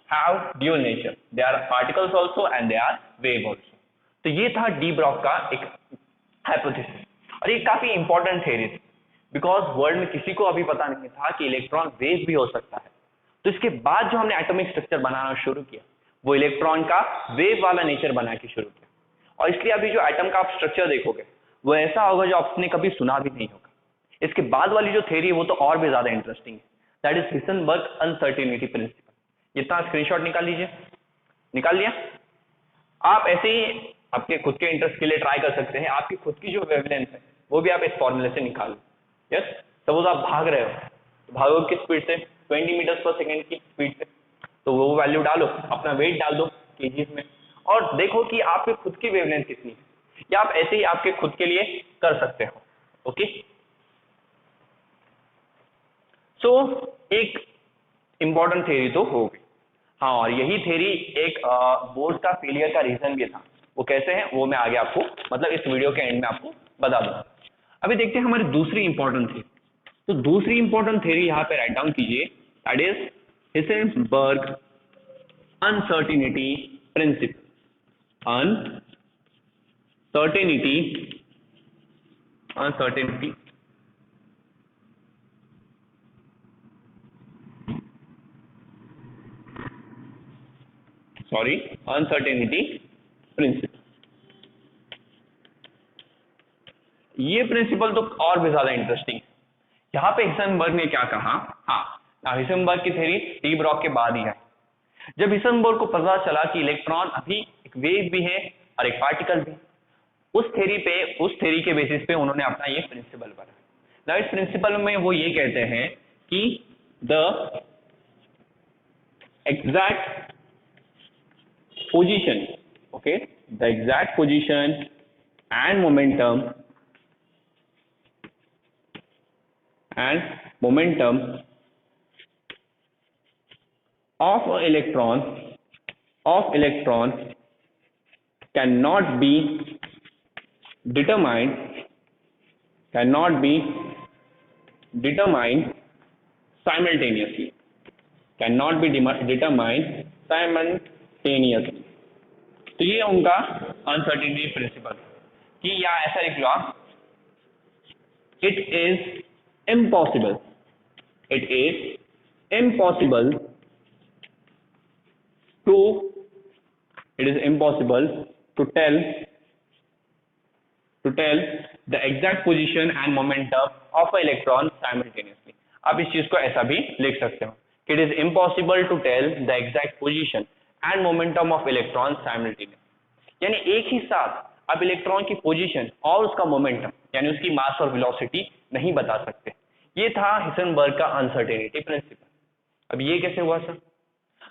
have dual nature. They are particles also and they are wave also. तो ये था डी ब्रॉग का एक हाइपोथेसिस। और ये काफी इंपॉर्टेंट थ्योरी थी because world में किसी को अभी पता नहीं था कि इलेक्ट्रॉन वेव भी हो सकता है। तो इसके बाद जो हमने एटॉमिक स्ट्रक्चर बनाना शुरू किया वो इलेक्ट्रॉन का वेव वाला नेचर बना के शुरू किया, और इसलिए अभी जो एटम का आप स्ट्रक्चर देखोगे वो ऐसा होगा जो आपने कभी सुना भी नहीं होगा। इसके बाद वाली जो थ्योरी है वो तो और भी ज्यादा इंटरेस्टिंग है, that is Heisenberg uncertainty principal. इतना स्क्रीनशॉट निकाल लीजिए, निकाल लिया? आप ऐसे ही आपके खुद के इंटरेस्ट के लिए ट्राई कर सकते हैं, आपकी खुद की जो वेवलेंथ है वो भी आप इस फॉर्मूले से निकाल लो। यस, सपोज आप भाग रहे हो तो भागोगे किस स्पीड से? 20 मीटर पर सेकेंड की स्पीड से, तो वो वैल्यू डालो, अपना वेट डाल दो केजीज में, और देखो कि आपकी खुद की वेवलेंथ कितनी है, या आप ऐसे ही आपके खुद के लिए कर सकते हो। ओके, सो एक इंपॉर्टेंट थ्योरी तो हो गई। हाँ, और यही थ्योरी एक बोर्ड का फेलियर का रीजन भी था। वो कैसे है वो मैं आगे आपको मतलब इस वीडियो के एंड में आपको बता दूंगा। अभी देखते हैं हमारी दूसरी इंपॉर्टेंट थ्योरी। तो दूसरी इंपॉर्टेंट थ्योरी यहाँ पे राइट डाउन कीजिए, that is Heisenberg uncertainty principle. Uncertainty uncertainty principle. ये प्रिंसिपल तो और भी ज्यादा इंटरेस्टिंग है। यहाँ पे हिसेनबर्ग ने क्या कहा? हाँ, हिसेनबर्ग की थ्योरी डी ब्रॉग के बाद ही है। जब हिसेनबर्ग को पता चला कि इलेक्ट्रॉन अभी एक वेव भी है और एक पार्टिकल भी, उस थ्योरी के बेसिस पे उन्होंने अपना ये प्रिंसिपल बनाया। इस प्रिंसिपल में वो ये कहते हैं कि the exact position, okay, the exact position and momentum of electron cannot be determined simultaneously, तो ये उनका अनसर्टेनिटी प्रिंसिपल कि या ऐसा लिख लो आप, it is impossible to tell the exact position and momentum of an electron simultaneously। आप इस चीज को ऐसा भी लिख सकते हो कि it is impossible to tell the exact position and momentum of electron simultaneously, यानी एक ही साथ आप इलेक्ट्रॉन की पोजीशन और उसका मोमेंटम यानी उसकी मास और वेलोसिटी नहीं बता सकते। ये था हिसेनबर्ग का अनसर्टेनिटी प्रिंसिपल। अब ये कैसे हुआ सर?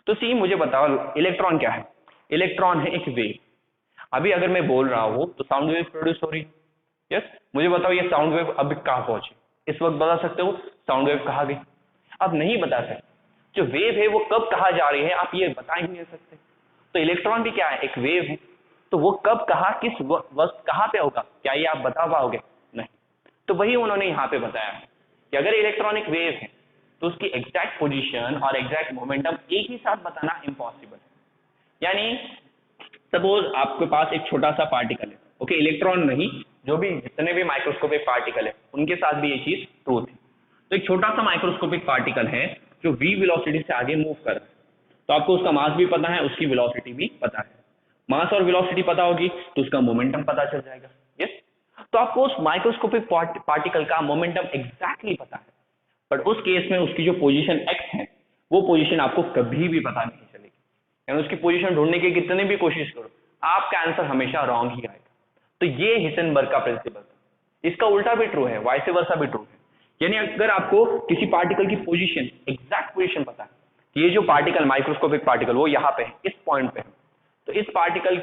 तो सी मुझे बताओ, इलेक्ट्रॉन क्या है? इलेक्ट्रॉन है एक वेव। अभी अगर मैं बोल रहा हूं तो साउंड वेव प्रोड्यूस हो रही है। यस, मुझे बताओ ये साउंड वेव अभी कहां पहुंची? इस वक्त बता सकते हो साउंड वेव कहां गई? आप नहीं बता सकते। जो वेव है वो कब कहां जा रही है आप ये बता ही नहीं सकते। तो इलेक्ट्रॉन भी क्या है? एक वेव है। तो वो कब कहां किस वक्त कहां पे होगा, क्या ये आप बता पाओगे? नहीं। तो वही उन्होंने यहाँ पे बताया है कि अगर इलेक्ट्रॉन एक वेव है तो उसकी एग्जैक्ट पोजीशन और एग्जैक्ट मोमेंटम एक ही साथ बताना इम्पॉसिबल है। यानी सपोज आपके पास एक छोटा सा पार्टिकल है, ओके, इलेक्ट्रॉन नहीं, जो भी जितने भी माइक्रोस्कोपिक पार्टिकल है उनके साथ भी ये चीज ट्रू थी। तो एक छोटा सा माइक्रोस्कोपिक पार्टिकल है जो v वेलोसिटी से आगे मूव कर रहा है, तो आपको उसका मास भी पता है, उसकी वेलोसिटी भी पता है। मास और वेलोसिटी पता होगी तो उसका मोमेंटम पता चल जाएगा। यस, तो आपको उस माइक्रोस्कोपिक पार्टिकल का मोमेंटम एग्जैक्टली पता है, बट उस केस में उसकी जो पोजीशन x है वो पोजीशन आपको कभी भी पता नहीं चलेगी। यानी उसकी पोजीशन ढूंढने की कितने भी कोशिश करो आपका आंसर हमेशा रॉन्ग ही आएगा। तो ये हिसेनबर्ग का प्रिंसिपल था। इसका उल्टा भी ट्रू है, वाइस वर्सा भी ट्रू है। यानी अगर आपको किसी पार्टिकल की पोजीशन एग्जैक्ट पोजीशन पता है, ये जो पार्टिकल माइक्रोस्कोपिक पार्टिकल वो यहाँ पे है, इस पॉइंट पे है, तो इस पार्टिकल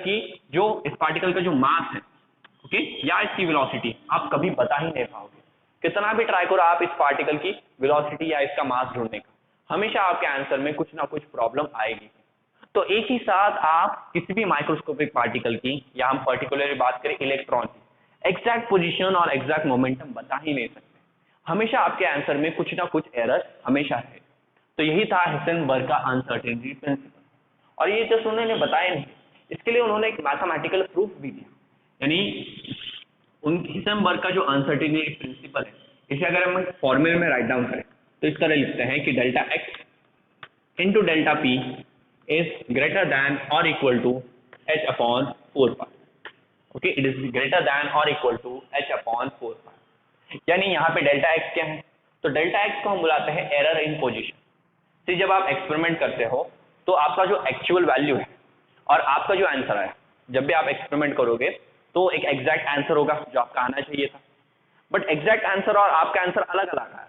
का जो मास है, ओके, या इसकी वेलोसिटी आप कभी बता ही नहीं पाओगे। कितना भी ट्राई करो आप इस पार्टिकल की वेलोसिटी या इसका मास ढूंढने का, हमेशा आपके आंसर में कुछ ना कुछ प्रॉब्लम आएगी। तो एक ही साथ आप किसी भी माइक्रोस्कोपिक पार्टिकल की, या हम पर्टिकुलरली बात करें इलेक्ट्रॉन की, एग्जैक्ट पोजीशन और एग्जैक्ट मोमेंटम बता ही नहीं सकते। हमेशा आपके आंसर में कुछ ना कुछ एरर हमेशा है। तो यही था हिसेनबर्ग का अनसर्टेनिटी प्रिंसिपल। और ये जस्ट उन्होंने बताया नहीं, इसके लिए उन्होंने एक मैथमेटिकल प्रूफ भी दिया। यानी उन हिसेनबर्ग का जो अनसर्टेनिटी प्रिंसिपल है, इसे अगर हम फॉर्मूले में राइट डाउन करें तो इस तरह लिखते हैं कि delta x into delta P is greater than और equal to H upon 4 pi. Okay, it is greater than और equal to H upon 4 pi. यानी यहाँ पे डेल्टा एक्स क्या है, तो डेल्टा एक्स को हम बुलाते हैं एरर इन पोजीशन। तो जब आप एक्सपेरिमेंट करते हो तो आपका जो एक्चुअल वैल्यू है और आपका जो आंसर है, जब भी आप एक्सपेरिमेंट करोगे तो एक एग्जैक्ट आंसर होगा जो आपका आना चाहिए था, बट एग्जैक्ट आंसर और आपका आंसर अलग अलग है।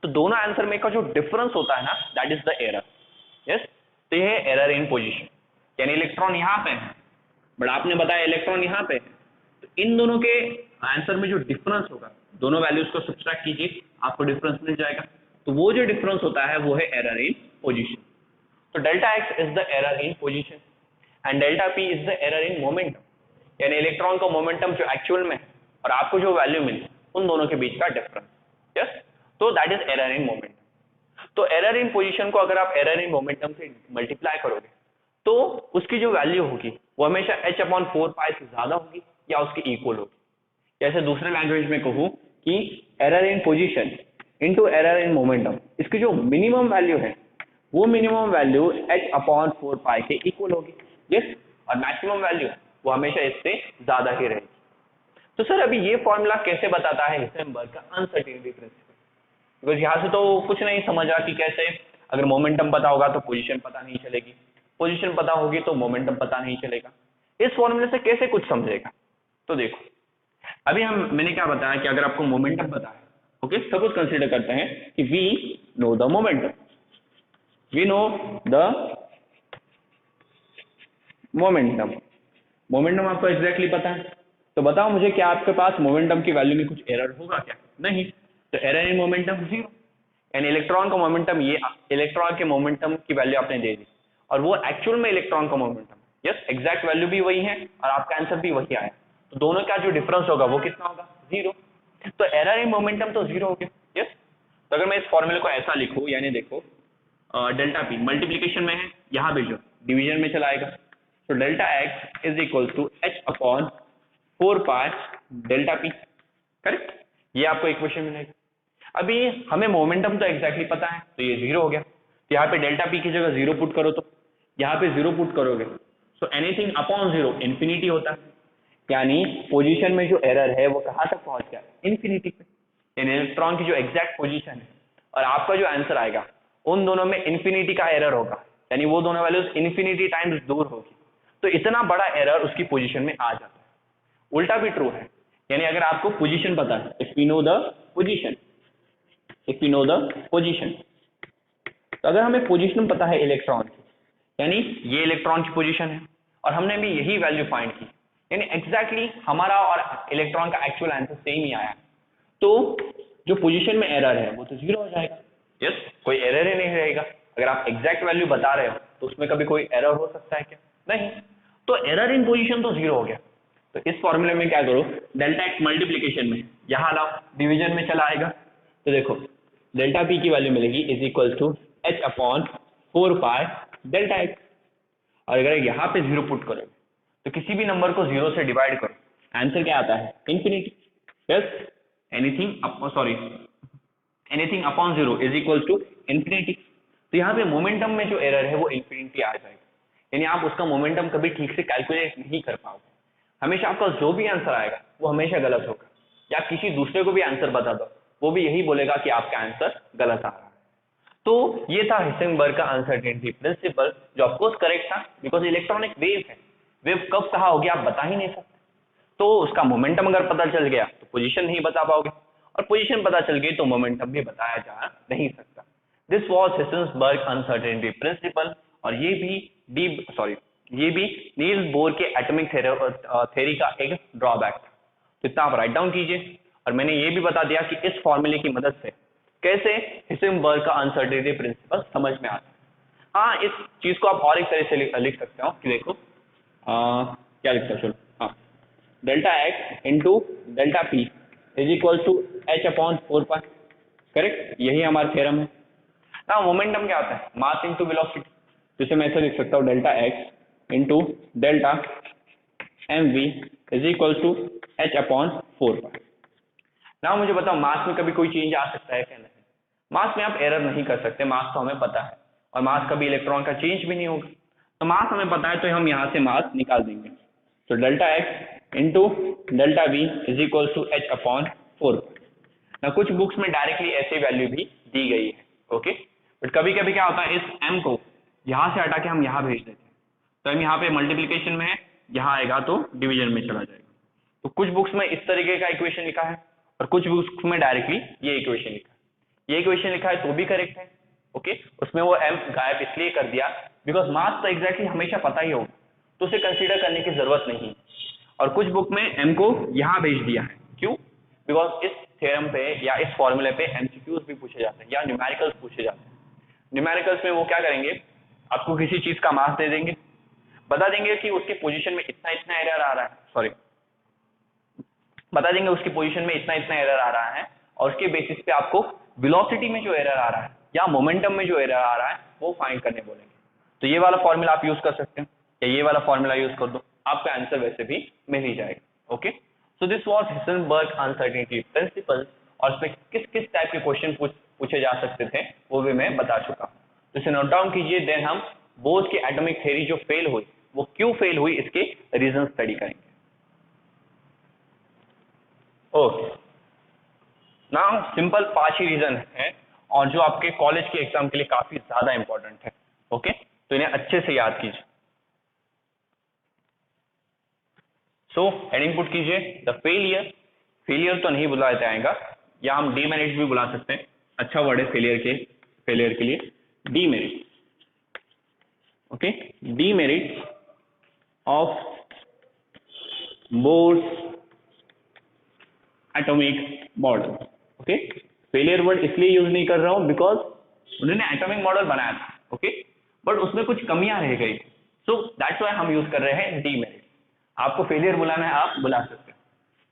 तो दोनों आंसर में का जो डिफरेंस होता है ना, that is the error. Yes, तो ये है एरर इन पोजीशन, यानी इलेक्ट्रॉन यहाँ पे है बट आपने बताया इलेक्ट्रॉन यहाँ पे है, तो इन दोनों के आंसर में जो डिफरेंस होगा, दोनों वैल्यूज को सब्ट्रैक्ट कीजिए, आपको डिफरेंस मिल जाएगा। तो वो जो डिफरेंस होता है वो है एरर इन पोजीशन। तो delta x is the error in position and delta P is the error in momentum, यानी इलेक्ट्रॉन का मोमेंटम जो एक्चुअल में है और आपको जो वैल्यू मिली उन दोनों के बीच का डिफरेंस। यस, तो that is error in momentum. तो एरर इन पोजीशन को अगर आप एरर इन मोमेंटम से मल्टीप्लाई करोगे तो उसकी जो वैल्यू होगी वो हमेशा h अपॉन 4 पाई से ज्यादा होगी या उसके इक्वल होगी। जैसे दूसरे लैंग्वेज में कहूँ कि error in position into error in momentum, इसकी जो मिनिमम वैल्यू है वो मिनिमम वैल्यू h अपॉन 4 पाई के इक्वल होगी। यस, और मैक्सिमम वैल्यू वो हमेशा इससे ज्यादा ही रहेगी। तो सर अभी ये फॉर्मूला कैसे बताता है हिसेनबर्ग का अनसर्टेनिटी प्रिंसिपल? बिकॉज यहाँ से तो कुछ नहीं समझा कि कैसे, अगर मोमेंटम पता होगा तो पोजीशन पता नहीं चलेगी, पोजीशन पता होगी तो मोमेंटम पता नहीं चलेगा, इस फॉर्मूले से कैसे कुछ समझेगा? तो देखो, अभी मैंने क्या बताया कि अगर आपको मोमेंटम पता है, ओके, सपोज कंसीडर करते हैं कि we know the momentum, we know the momentum आपको एग्जैक्टली पता है, तो बताओ मुझे क्या आपके पास मोमेंटम की वैल्यू में कुछ एरर होगा क्या? नहीं। तो एरर इन मोमेंटम 0, यानी इलेक्ट्रॉन का मोमेंटम, ये इलेक्ट्रॉन के मोमेंटम की वैल्यू आपने दे दी और वो एक्चुअल में इलेक्ट्रॉन का मोमेंटम, यस, एग्जैक्ट वैल्यू भी वही है और आपका आंसर भी वही आया, तो दोनों का जो डिफरेंस होगा वो कितना होगा? 0। तो एरर इन मोमेंटम तो 0 हो गया। यस, तो अगर मैं इस फॉर्मूले को ऐसा लिखूं, यानी देखो डेल्टा पी मल्टीप्लीकेशन में है, यहाँ भेजो डिवीजन में चलाएगा, तो delta x is equal to H upon 4 pi delta p, correct? ये आपको इक्वेशन मिलेगा। अभी हमें मोमेंटम तो एग्जैक्टली पता है, तो ये 0 हो गया। तो यहाँ पे डेल्टा पी की जगह 0 पुट करो, तो यहाँ पे 0 पुट करोगे सो एनीथिंग अपॉन 0 इन्फिनिटी होता है, यानी पोजीशन में जो एरर है वो कहाँ तक पहुंच गया? इन्फिनिटी पे। यानी इलेक्ट्रॉन की जो एग्जैक्ट पोजीशन है और आपका जो आंसर आएगा उन दोनों में इन्फिनिटी का एरर होगा, यानी वो दोनों वैल्यूज इन्फिनिटी टाइम्स दूर होगी, तो इतना बड़ा एरर उसकी पोजीशन में आ जाता है। उल्टा भी ट्रू है, यानी अगर आपको पोजीशन पता है, if we know the position, if we know the position, तो अगर हमें पोजीशन पता है इलेक्ट्रॉन की, यानी ये इलेक्ट्रॉन की पोजीशन है और हमने भी यही वैल्यू फाइंड की, यानी एग्जैक्टली हमारा और इलेक्ट्रॉन का एक्चुअल आंसर सेम ही आया, तो जो पोजीशन में एरर है वो तो 0 हो जाएगा। यस, कोई एरर ही नहीं रहेगा। अगर आप एग्जैक्ट वैल्यू बता रहे हो तो उसमें कभी कोई एरर हो सकता है क्या? नहीं। तो एरर इन पोजीशन तो 0 हो गया। तो इस फॉर्मूले में क्या करो, डेल्टा एक्स मल्टीप्लीकेशन में यहाँ लाओ, डिवीजन में चला आएगा, तो देखो डेल्टा पी की वैल्यू मिलेगी is equal to H upon 4 pi delta x, और अगर यहाँ पे 0 पुट करोगे तो किसी भी नंबर को 0 से डिवाइड करो, आंसर क्या आता है? Infinity. Yes, anything upon 0 is equal to infinity. तो यहाँ पे मोमेंटम में जो एरर है वो इन्फिनिटी आ जाएगा, यानी आप उसका मोमेंटम कभी ठीक से कैलकुलेट नहीं कर पाओगे, हमेशा आपका जो भी आंसर आएगा वो हमेशा गलत होगा, या किसी दूसरे को भी आंसर बता दो वो भी यही बोलेगा कि आपका आंसर गलत आ रहा है। तो ये था हिसेनबर्ग का अनसर्टेनिटी प्रिंसिपल, जो ऑफकोर्स करेक्ट था, बिकॉज इलेक्ट्रॉनिक वेव है, वेव कब कहाँ होगी आप बता ही नहीं सकते, तो उसका मोमेंटम अगर पता चल गया तो पोजीशन नहीं बता पाओगे, और पोजीशन पता चल गई तो मोमेंटम भी बताया जा नहीं सकता। This was Heisenberg uncertainty principle, और ये भी नील्स बोर के एटॉमिक थ्योरी का एक ड्रॉबैक था। तो इतना आप राइट डाउन कीजिए, और मैंने ये भी बता दिया कि इस फॉर्मूले की मदद से कैसे हिसेनबर्ग का अनसर्टेनिटी प्रिंसिपल समझ में आता है। हाँ, इस चीज को आप और एक तरह से लिख सकते हो कि देखो क्या लिखता है, चलो, हाँ, delta x into delta P is equal to H upon 4 pi, correct? यही हमारा थ्योरम है ना। मोमेंटम क्या होता है? मास इंटू वेलोसिटी, जिसे मैं ऐसे लिख सकता हूँ delta x into delta m v is equal to h/4 ना। मुझे बताओ मास में कभी कोई चेंज आ सकता है क्या? नहीं, मास में आप एरर नहीं कर सकते, मास तो हमें पता है और मास कभी इलेक्ट्रॉन का चेंज भी नहीं होगा। तो मास हमें पता है तो हम यहाँ से मास निकाल देंगे। तो delta x into delta v is equal to h/4 ना। कुछ बुक्स में डायरेक्टली ऐसे वैल्यू भी दी गई है, ओके। बट कभी कभी क्या होता है, इस m को यहाँ से हटा के हम यहाँ भेज देते हैं, तो हम यहाँ पे मल्टीप्लीकेशन में है, यहाँ आएगा तो डिवीजन में चला जाएगा। तो कुछ बुक्स में इस तरीके का इक्वेशन लिखा है और कुछ बुक्स में डायरेक्टली ये इक्वेशन लिखा है। ये इक्वेशन लिखा है तो भी करेक्ट है, ओके। उसमें वो m गायब इसलिए कर दिया बिकॉज मास तो एग्जैक्टली हमेशा पता ही होगा, तो उसे कंसीडर करने की जरूरत नहीं। और कुछ बुक में m को यहाँ भेज दिया है, क्यों? बिकॉज इस थ्योरम पे या इस फॉर्मूले पे एमसीक्यूज भी पूछे जाते हैं या न्यूमेरिकल्स पूछे जाते हैं। न्यूमेरिकल्स में वो क्या करेंगे, आपको किसी चीज का मास दे देंगे, बता देंगे कि उसके पोजीशन में इतना इतना एरर आ रहा है, सॉरी बता देंगे उसकी पोजीशन में इतना इतना एरर आ रहा है, और उसके बेसिस पे आपको वेलोसिटी में जो एरर आ रहा है या मोमेंटम में जो एरर आ रहा है वो फाइंड करने बोलेंगे। तो ये वाला फॉर्मूला आप यूज कर सकते हैं या ये वाला फॉर्मूला यूज कर दो, आपका आंसर वैसे भी मिल ही जाएगा, okay. So this was Heisenberg uncertainty principle, और इसमें किस किस टाइप के क्वेश्चन पूछे जा सकते थे वो भी मैं बता चुका हूँ। तो इसे नोट डाउन कीजिए। देन हम बोर्ड की एटॉमिक थ्योरी जो फेल हुई वो क्यों फेल हुई इसके रीजन स्टडी करेंगे। ओके, नाउ सिंपल 5 ही रीजन है और जो आपके कॉलेज के एग्जाम के लिए काफी ज्यादा इंपॉर्टेंट है, ओके। तो इन्हें अच्छे से याद कीजिए। सो हेडिंग पुट कीजिए द फेलियर। फेलियर तो नहीं बुलाया जाएगा, या हम डीमेरिट भी बुला सकते हैं, अच्छा वर्ड है फेलियर के लिए demerit, okay. Demerit of bourse atomic model, okay. Failure word इसलिए यूज नहीं कर रहा हूं बिकॉज उन्होंने एटॉमिक मॉडल बनाया था, ओके, बट उसमें कुछ कमियां रह गई, सो दैट्स व्हाई हम यूज कर रहे हैं डीमेरिट। आपको फेलियर बुलाना है आप बुला सकते हैं।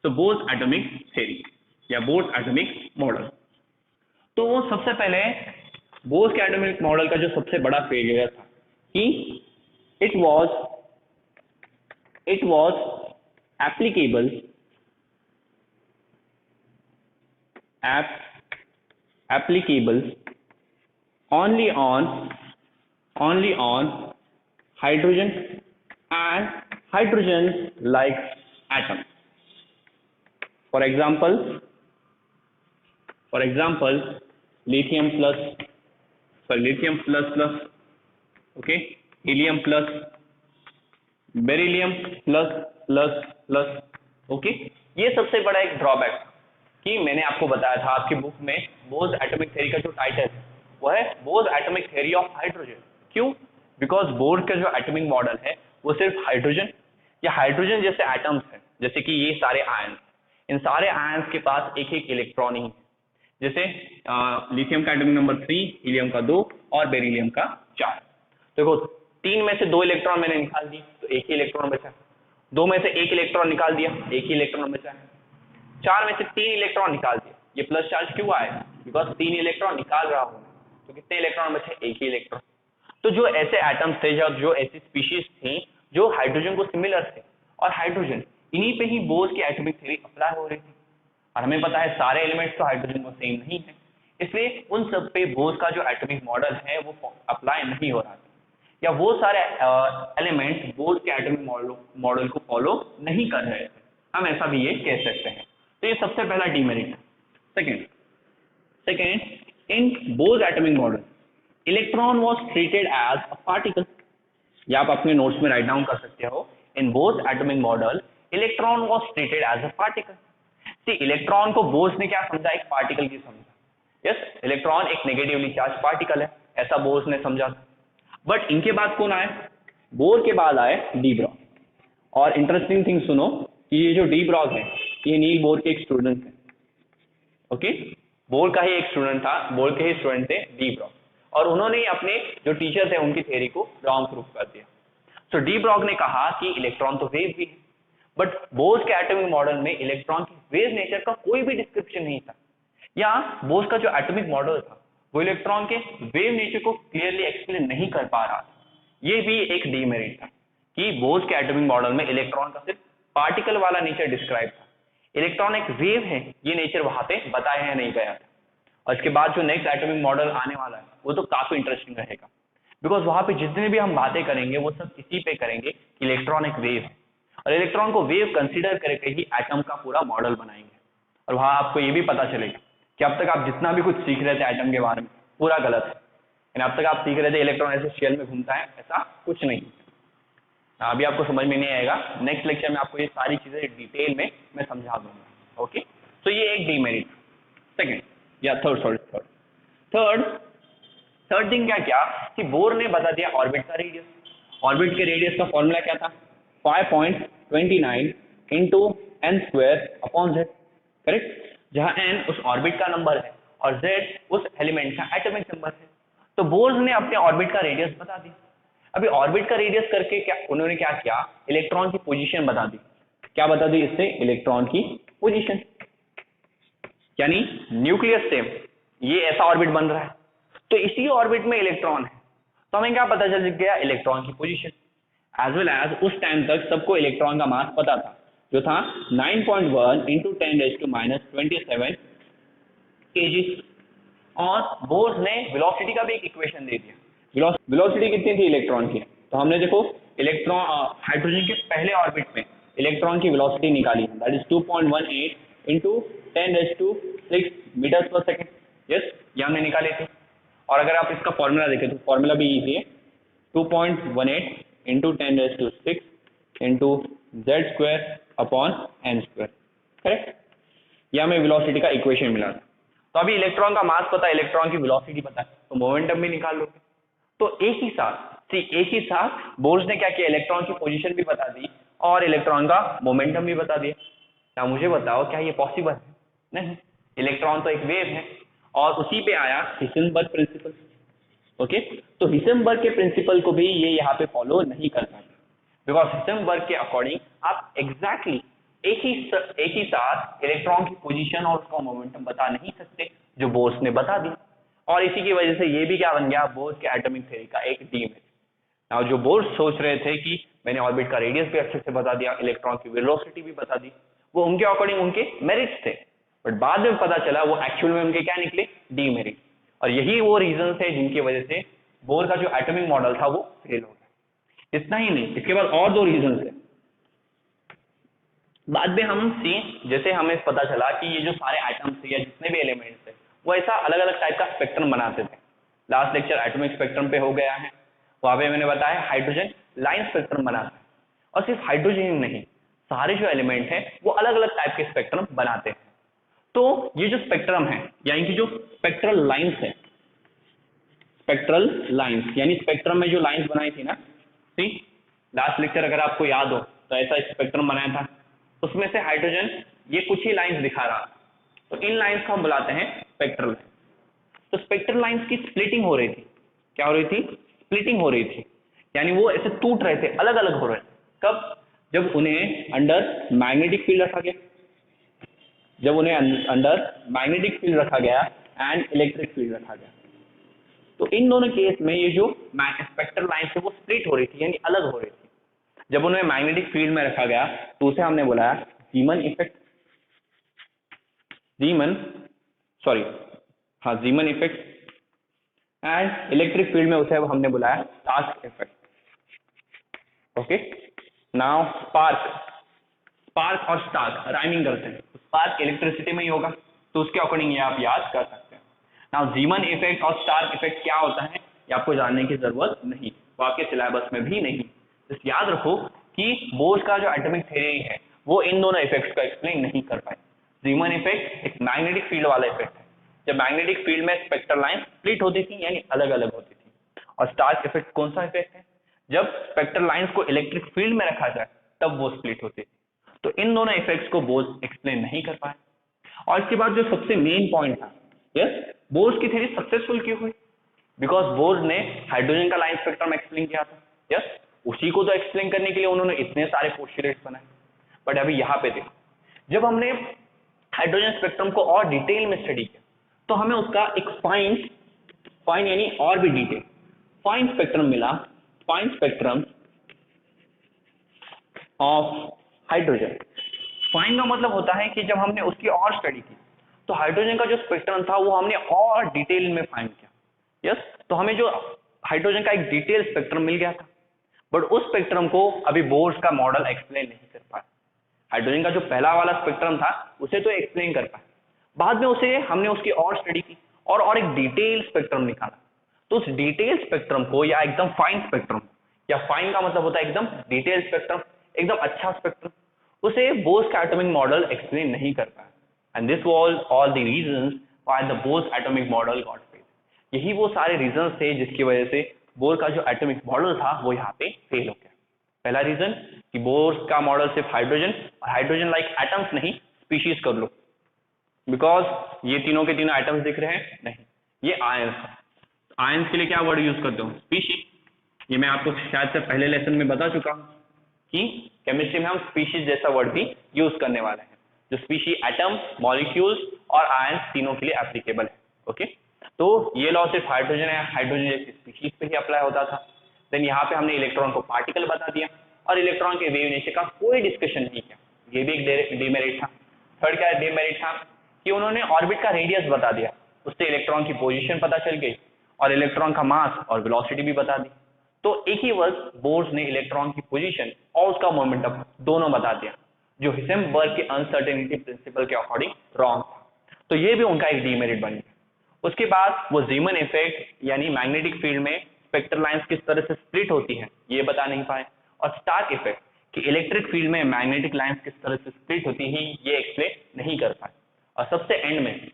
तो बोर्स एटॉमिक थ्योरी या बोर्स एटॉमिक मॉडल, तो वो सबसे पहले बोर्स के एटॉमिक मॉडल का जो सबसे बड़ा फेलियर था कि it was applicable only on hydrogen and hydrogen like atom. For example lithium plus plus, okay, helium plus, beryllium plus, okay. ये सबसे बड़ा एक ड्रॉबैक कि मैंने आपको बताया था आपकी बुक में बोर्स एटॉमिक थ्योरी का जो टाइटल है वो है Bohr's atomic theory of hydrogen. क्यों? बिकॉज बोर्स का जो एटॉमिक मॉडल है वो सिर्फ हाइड्रोजन या हाइड्रोजन जैसे एटम्स हैं, जैसे कि ये सारे आयंस, इन सारे आयंस के पास एक एक इलेक्ट्रॉन ही है। जैसे लिथियम का एटॉमिक नंबर 3, हीलियम का 2 और बेरिलियम का 4। देखो 3 में से 2 इलेक्ट्रॉन मैंने निकाल दिए तो एक ही इलेक्ट्रॉन बचा, 2 में से 1 इलेक्ट्रॉन निकाल दिया एक ही इलेक्ट्रॉन बचा है, 4 में से 3 इलेक्ट्रॉन निकाल दिया। ये प्लस चार्ज क्यों आया? बिकॉज 3 इलेक्ट्रॉन निकाल रहा हूं, तो कितने इलेक्ट्रॉन बचे? एक ही इलेक्ट्रॉन। तो जो ऐसे एटम्स थे जो ऐसी स्पीशीज थी जो हाइड्रोजन को सिमिलर थे और हाइड्रोजन इन्हीं पे ही बोर्स की एटॉमिक थ्योरी अप्लाई हो रही थी, और हमें पता है सारे एलिमेंट्स तो हाइड्रोजन को सेम नहीं है, इसलिए उन सब पे बोर्स का जो एटॉमिक मॉडल है वो अप्लाई नहीं हो रहा था, या वो सारे एलिमेंट्स बोर्स के एटॉमिक मॉडल को फॉलो नहीं कर रहे थे, हम ऐसा भी ये कह सकते हैं। तो ये सबसे पहला डीमेरिट है। Second in Bohr's atomic model electron was treated as a particle, या आप अपने नोट्स में राइट डाउन कर सकते हो, in Bohr's atomic model electron was treated as a particle. See electron को बोर्स ने क्या समझा? एक पार्टिकल की समझा। यस, इलेक्ट्रॉन एक नेगेटिवली चार्ज पार्टिकल है, ऐसा बोर्स ने समझा था। बट इनके बाद कौन आए? बोर के बाद आए डी ब्रॉग। और इंटरेस्टिंग थिंग सुनो कि ये जो डी ब्रॉग है ये नील बोर के एक स्टूडेंट है, ओके। बोर का ही एक स्टूडेंट था, बोर के ही स्टूडेंट थे डी ब्रॉग, और उन्होंने अपने जो टीचर थे उनकी थ्योरी को रॉन्ग प्रूफ कर दिया। तो डी ब्रॉग ने कहा कि इलेक्ट्रॉन तो वेव भी है, बट बोर्स के एटॉमिक मॉडल में इलेक्ट्रॉन की वेव नेचर का कोई भी डिस्क्रिप्शन नहीं था, या बोर्स का जो एटॉमिक मॉडल था वो इलेक्ट्रॉन के वेव नेचर को क्लियरली एक्सप्लेन नहीं कर पा रहा था। ये भी एक डीमेरिट था कि बोर्स के एटॉमिक मॉडल में इलेक्ट्रॉन का सिर्फ पार्टिकल वाला नेचर डिस्क्राइब था। इलेक्ट्रॉन एक वेव है, ये नेचर वहां पे बताया है नहीं गया था। और इसके बाद जो नेक्स्ट एटॉमिक मॉडल आने वाला है वो तो काफी इंटरेस्टिंग रहेगा, बिकॉज वहां पे जितने भी हम बातें करेंगे वो सब इसी पे करेंगे कि इलेक्ट्रॉन एक वेव है, और इलेक्ट्रॉन को वेव कंसीडर करके ही एटम का पूरा मॉडल बनाएंगे। और वहां आपको ये भी पता चलेगा कि अब तक आप जितना भी कुछ सीख रहे थे एटम के बारे में पूरा गलत है। अब तक आप सीख रहे थे इलेक्ट्रॉन ऐसे शेल में घूमता है, ऐसा कुछ नहीं। अभी आपको समझ में नहीं आएगा, नेक्स्ट लेक्चर में आपको ये सारी चीजें डिटेल में मैं समझा दूंगा। ओके, तो ये एक डीमेरिट। सेकंड या थर्ड थिंग क्या कि बोर ने बता दिया ऑर्बिट का रेडियस। ऑर्बिट के रेडियस का फॉर्मूला क्या था? 5.29 into n square upon z, correct, जहां एन उस ऑर्बिट का नंबर है और जेड उस एलिमेंट का एटॉमिक नंबर है। तो बोर्स ने अपने ऑर्बिट का रेडियस बता दिया। अभी ऑर्बिट का रेडियस करके उन्होंने क्या किया, इलेक्ट्रॉन की पोजीशन बता दी। क्या बता दी इससे? इलेक्ट्रॉन की पोजीशन, यानी न्यूक्लियस से ये ऐसा ऑर्बिट बन रहा है तो इसी ऑर्बिट में इलेक्ट्रॉन है, तो हमें क्या पता चल गया? इलेक्ट्रॉन की पोजीशन। एज वेल एज उस टाइम तक सबको इलेक्ट्रॉन का मास पता था, जो था 9.1 इंटू 10⁻⁻27 kg। और बोर्स ने वेलोसिटी का भी एक इक्वेशन दे दिया। वेलोसिटी कितनी थी इलेक्ट्रॉन की? तो हमने देखो इलेक्ट्रॉन हाइड्रोजन के पहले ऑर्बिट में इलेक्ट्रॉन की वेलोसिटी निकाली, दैट इज 2.18 इंटू 10⁻6 मीटर पर सेकेंड। यस, ये हमने निकाली थी। और अगर आप इसका फॉर्मूला देखें तो फॉर्मूला भी इजी है, 2.18 into 10⁻6 into z square upon n square, correct. यह हमें वेलोसिटी का इक्वेशन मिला था। तो अभी इलेक्ट्रॉन का मास पता है, इलेक्ट्रॉन की वेलोसिटी पता है, तो मोमेंटम भी निकाल लोगे। तो एक ही साथ बोर्स ने क्या किया, इलेक्ट्रॉन की पोजीशन भी बता दी और इलेक्ट्रॉन का मोमेंटम भी बता दिया। क्या मुझे बताओ क्या ये पॉसिबल है? नहीं, इलेक्ट्रॉन तो एक वेव है। और उसी पे आया हिसेनबर्ग प्रिंसिपल। ओके, तो हिसेनबर्ग के प्रिंसिपल को भी ये यहाँ पे फॉलो नहीं कर पाते, बिकॉज हिसेनबर्ग के अकॉर्डिंग आप एग्जैक्टली एक ही साथ इलेक्ट्रॉन की पोजीशन और उसका मोमेंटम बता नहीं सकते, जो बोर्स ने बता दिया। और इसी की वजह से ये भी क्या बन गया, बोर्स के एटॉमिक थ्योरी का एक डीमेरिट। नाउ जो बोर्स सोच रहे थे कि मैंने ऑर्बिट का रेडियस भी अच्छे से बता दिया, इलेक्ट्रॉन की वेलोसिटी भी बता दी, वो उनके अकॉर्डिंग उनके मेरिट्स थे, बट बाद में पता चला वो एक्चुअल में उनके क्या निकले, डीमेरिट। और यही वो रीजन है जिनकी वजह से बोर का जो एटॉमिक मॉडल था वो फेल हो गया। इतना ही नहीं, इसके बाद और दो रीजन है। बाद में हम जैसे हमें पता चला कि ये जो सारे एटम्स या जितने भी एलिमेंट्स है वो ऐसा अलग अलग टाइप का स्पेक्ट्रम बनाते थे। लास्ट लेक्चर एटॉमिक स्पेक्ट्रम पे हो गया है, वहां पे मैंने बताया हाइड्रोजन लाइन स्पेक्ट्रम बनाता है। और सिर्फ हाइड्रोजन ही नहीं, सारे जो एलिमेंट हैं वो अलग अलग टाइप के स्पेक्ट्रम बनाते हैं। तो ये जो स्पेक्ट्रम है, यानी कि जो स्पेक्ट्रल लाइंस है, स्पेक्ट्रल लाइंस यानी स्पेक्ट्रम में जो लाइंस बनाई थी ना, सी लास्ट लेक्चर अगर आपको याद हो तो ऐसा स्पेक्ट्रम बनाया था, उसमें से हाइड्रोजन ये कुछ ही लाइंस दिखा रहा, तो इन लाइंस को हम बुलाते हैं स्पेक्ट्रल। तो स्पेक्ट्रल लाइंस की स्प्लिटिंग हो रही थी। क्या हो रही थी? स्प्लिटिंग हो रही थी, यानी वो ऐसे टूट रहे थे, अलग अलग हो रहे थे। कब? जब उन्हें अंडर मैग्नेटिक फील्ड रखा गया, जब उन्हें अंडर मैग्नेटिक फील्ड रखा गया एंड इलेक्ट्रिक फील्ड रखा गया। तो इन दोनों केस में ये जो स्पेक्ट्रल लाइंस है वो स्प्लिट हो रही थी, यानी अलग हो रही थी। जब उन्हें मैग्नेटिक फील्ड में रखा गया तो उसे हमने बोला Zeeman effect, Zeeman effect. And electric field में उसे हमने बुलाया Stark effect. Okay, now spark और स्टार्क राइमिंग करते हैं, स्पार्क इलेक्ट्रिसिटी में ही होगा, तो उसके अकॉर्डिंग ये आप याद कर सकते हैं। नाउ जीमन इफेक्ट और स्टार्क इफेक्ट क्या होता है ये आपको जानने की जरूरत नहीं, वो आपके सिलेबस में भी नहीं। बस याद रखो कि बोर्स का जो एटॉमिक थ्योरी है वो इन दोनों इफेक्ट्स को एक्सप्लेन नहीं कर पाए। जीमन इफेक्ट एक मैग्नेटिक फील्ड वाला इफेक्ट है, जब मैग्नेटिक फील्ड में स्पेक्ट्रल लाइन स्प्लिट होती थी यानी अलग अलग होती थी। और स्टार्क इफेक्ट कौन सा इफेक्ट है? जब स्पेक्ट्रल लाइंस को इलेक्ट्रिक फील्ड में रखा जाए तब वो स्प्लिट होती थी। तो इन दोनों इफेक्ट्स को बोर्स एक्सप्लेन नहीं कर पाए। और इसके बाद जो सबसे मेन पॉइंट था, यस, बोर्स की थ्योरी सक्सेसफुल क्यों हुई? बिकॉज बोर्स ने हाइड्रोजन का लाइन स्पेक्ट्रम एक्सप्लेन किया था। यस, उसी को तो एक्सप्लेन करने के लिए उन्होंने इतने सारे पोस्टुलेट्स बनाए। बट अभी यहाँ पे देखो, जब हमने हाइड्रोजन स्पेक्ट्रम को और डिटेल में स्टडी किया तो हमें उसका एक फाइन यानी और भी डिटेल फाइन स्पेक्ट्रम मिला, fine spectrum of hydrogen. Fine का मतलब होता है कि जब हमने उसकी और स्टडी की तो हाइड्रोजन का जो स्पेक्ट्रम था वो हमने और डिटेल में फाइंड किया। यस, तो हमें जो हाइड्रोजन का एक डिटेल स्पेक्ट्रम मिल गया था, बट उस स्पेक्ट्रम को अभी बोर्स का मॉडल एक्सप्लेन नहीं कर पाया। हाइड्रोजन का जो पहला वाला स्पेक्ट्रम था उसे तो एक्सप्लेन कर पाए, बाद में उसे हमने उसकी और स्टडी की और एक डिटेल स्पेक्ट्रम निकाला। तो उस डिटेल स्पेक्ट्रम को, या एकदम फाइन स्पेक्ट्रम, या फाइन का मतलब होता है एकदम डिटेल स्पेक्ट्रम, एकदम अच्छा स्पेक्ट्रम, उसे बोर्स का एटॉमिक मॉडल एक्सप्लेन नहीं कर पाया। And this was all the reasons why the Bohr's atomic model got fail. यही वो सारे रीजंस थे जिसकी वजह से बोर का जो एटॉमिक मॉडल था वो यहाँ पे फेल हो गया। पहला रीजन कि बोर्स का मॉडल सिर्फ हाइड्रोजन, और हाइड्रोजन लाइक एटम्स नहीं, स्पीशीज कर लो, बिकॉज ये तीनों के तीनों एटम्स दिख रहे हैं, नहीं, ये आयंस है। आयंस के लिए क्या वर्ड यूज करते हो? स्पीशीज। ये मैं आपको शायद से पहले लेसन में बता चुका हूं कि केमिस्ट्री में हम स्पीशीज जैसा वर्ड भी यूज करने वाले हैं, जो स्पीशी एटम, मॉलिक्यूल्स और आयंस तीनों के लिए एप्लीकेबल है। ओके, तो ये लॉ सिर्फ हाइड्रोजन है, हाइड्रोजन जैसी स्पीशीज पे ही अप्लाई होता था। देन यहाँ पे हमने इलेक्ट्रॉन को पार्टिकल बता दिया, और इलेक्ट्रॉन के वेव नेचर का कोई डिस्कशन नहीं किया, ये भी एक डिमेरिट था। थर्ड क्या डिमेरिट था कि उन्होंने ऑर्बिट का रेडियस बता दिया, उससे इलेक्ट्रॉन की पोजीशन पता चल गई और इलेक्ट्रॉन का मास और वेलोसिटी भी बता दी। तो एक ही वर्ष बोर्स ने इलेक्ट्रॉन की पोजीशन और उसका मोमेंटम दोनों बता दिया, जो हिसेनबर्ग के अनसर्टेनिटी प्रिंसिपल के अकॉर्डिंग रॉन्ग था। तो ये भी उनका एक डीमेरिट बन गया। उसके बाद वो जीमन इफेक्ट, यानी मैग्नेटिक फील्ड में स्पेक्ट्रल लाइंस किस तरह से स्प्लिट होती हैं ये बता नहीं पाए, और स्टार्क इफेक्ट कि इलेक्ट्रिक फील्ड में मैग्नेटिक लाइंस किस तरह से स्प्लिट होती हैं ये एक्सप्लेन नहीं कर पाए। और सबसे एंड में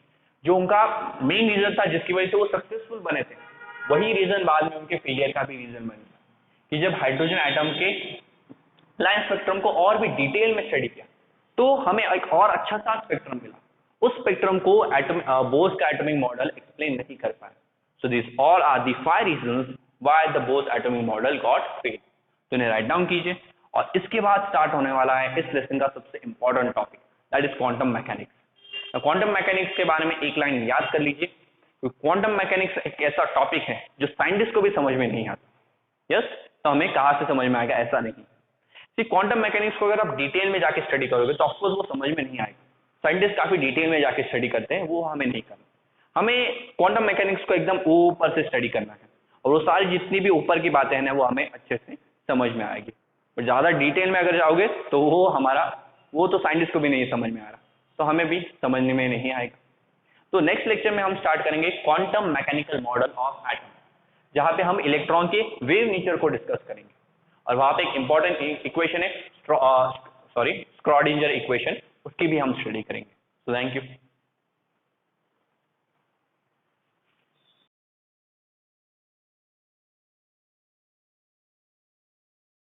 जो उनका मेन रीजन था जिसकी वजह से वो सक्सेसफुल बने थे, वही रीजन बाद में उनके फेलियर का भी रीजन बन गया कि जब हाइड्रोजन एटम के लाइन स्पेक्ट्रम को और भी डिटेल में स्टडी किया तो हमें एक और अच्छा सा स्पेक्ट्रम मिला। उस स्पेक्ट्रम को बोर्स का एटॉमिक मॉडल एक्सप्लेन नहीं कर पाया। So this all are the 5 reasons why the Bohr's atomic model got fail. तो इन्हें राइट डाउन कीजिए, और इसके बाद स्टार्ट होने वाला है इस लेसन का सबसे important topic, that is quantum mechanics. Quantum mechanics के बारे में एक लाइन याद कर लीजिए, क्योंकि क्वांटम मैकेनिक्स एक ऐसा टॉपिक है जो साइंटिस्ट को भी समझ में नहीं आता। यस, तो हमें कहाँ से समझ में आएगा, ऐसा नहीं। क्वांटम मैकेनिक्स को अगर आप डिटेल में जाके स्टडी करोगे तो ऑफकोर्स वो समझ में नहीं आएगा। साइंटिस्ट काफी डिटेल में जाके स्टडी करते हैं, वो हमें नहीं करना। हमें क्वांटम मैकेनिक्स को एकदम ऊपर से स्टडी करना है, और वो सारी जितनी भी ऊपर की बातें हैं ना वो हमें अच्छे से समझ में आएगी। और ज्यादा डिटेल में अगर जाओगे तो वो तो साइंटिस्ट को भी नहीं समझ में आ रहा, तो हमें भी समझने में नहीं आएगा। तो नेक्स्ट लेक्चर में हम स्टार्ट करेंगे quantum mechanical model of atom, जहां पे हम इलेक्ट्रॉन के वेव नेचर को डिस्कस करेंगे, और वहां पे एक इंपॉर्टेंट इक्वेशन है स्क्रॉडिंजर इक्वेशन, उसकी भी हम स्टडी करेंगे। So thank you.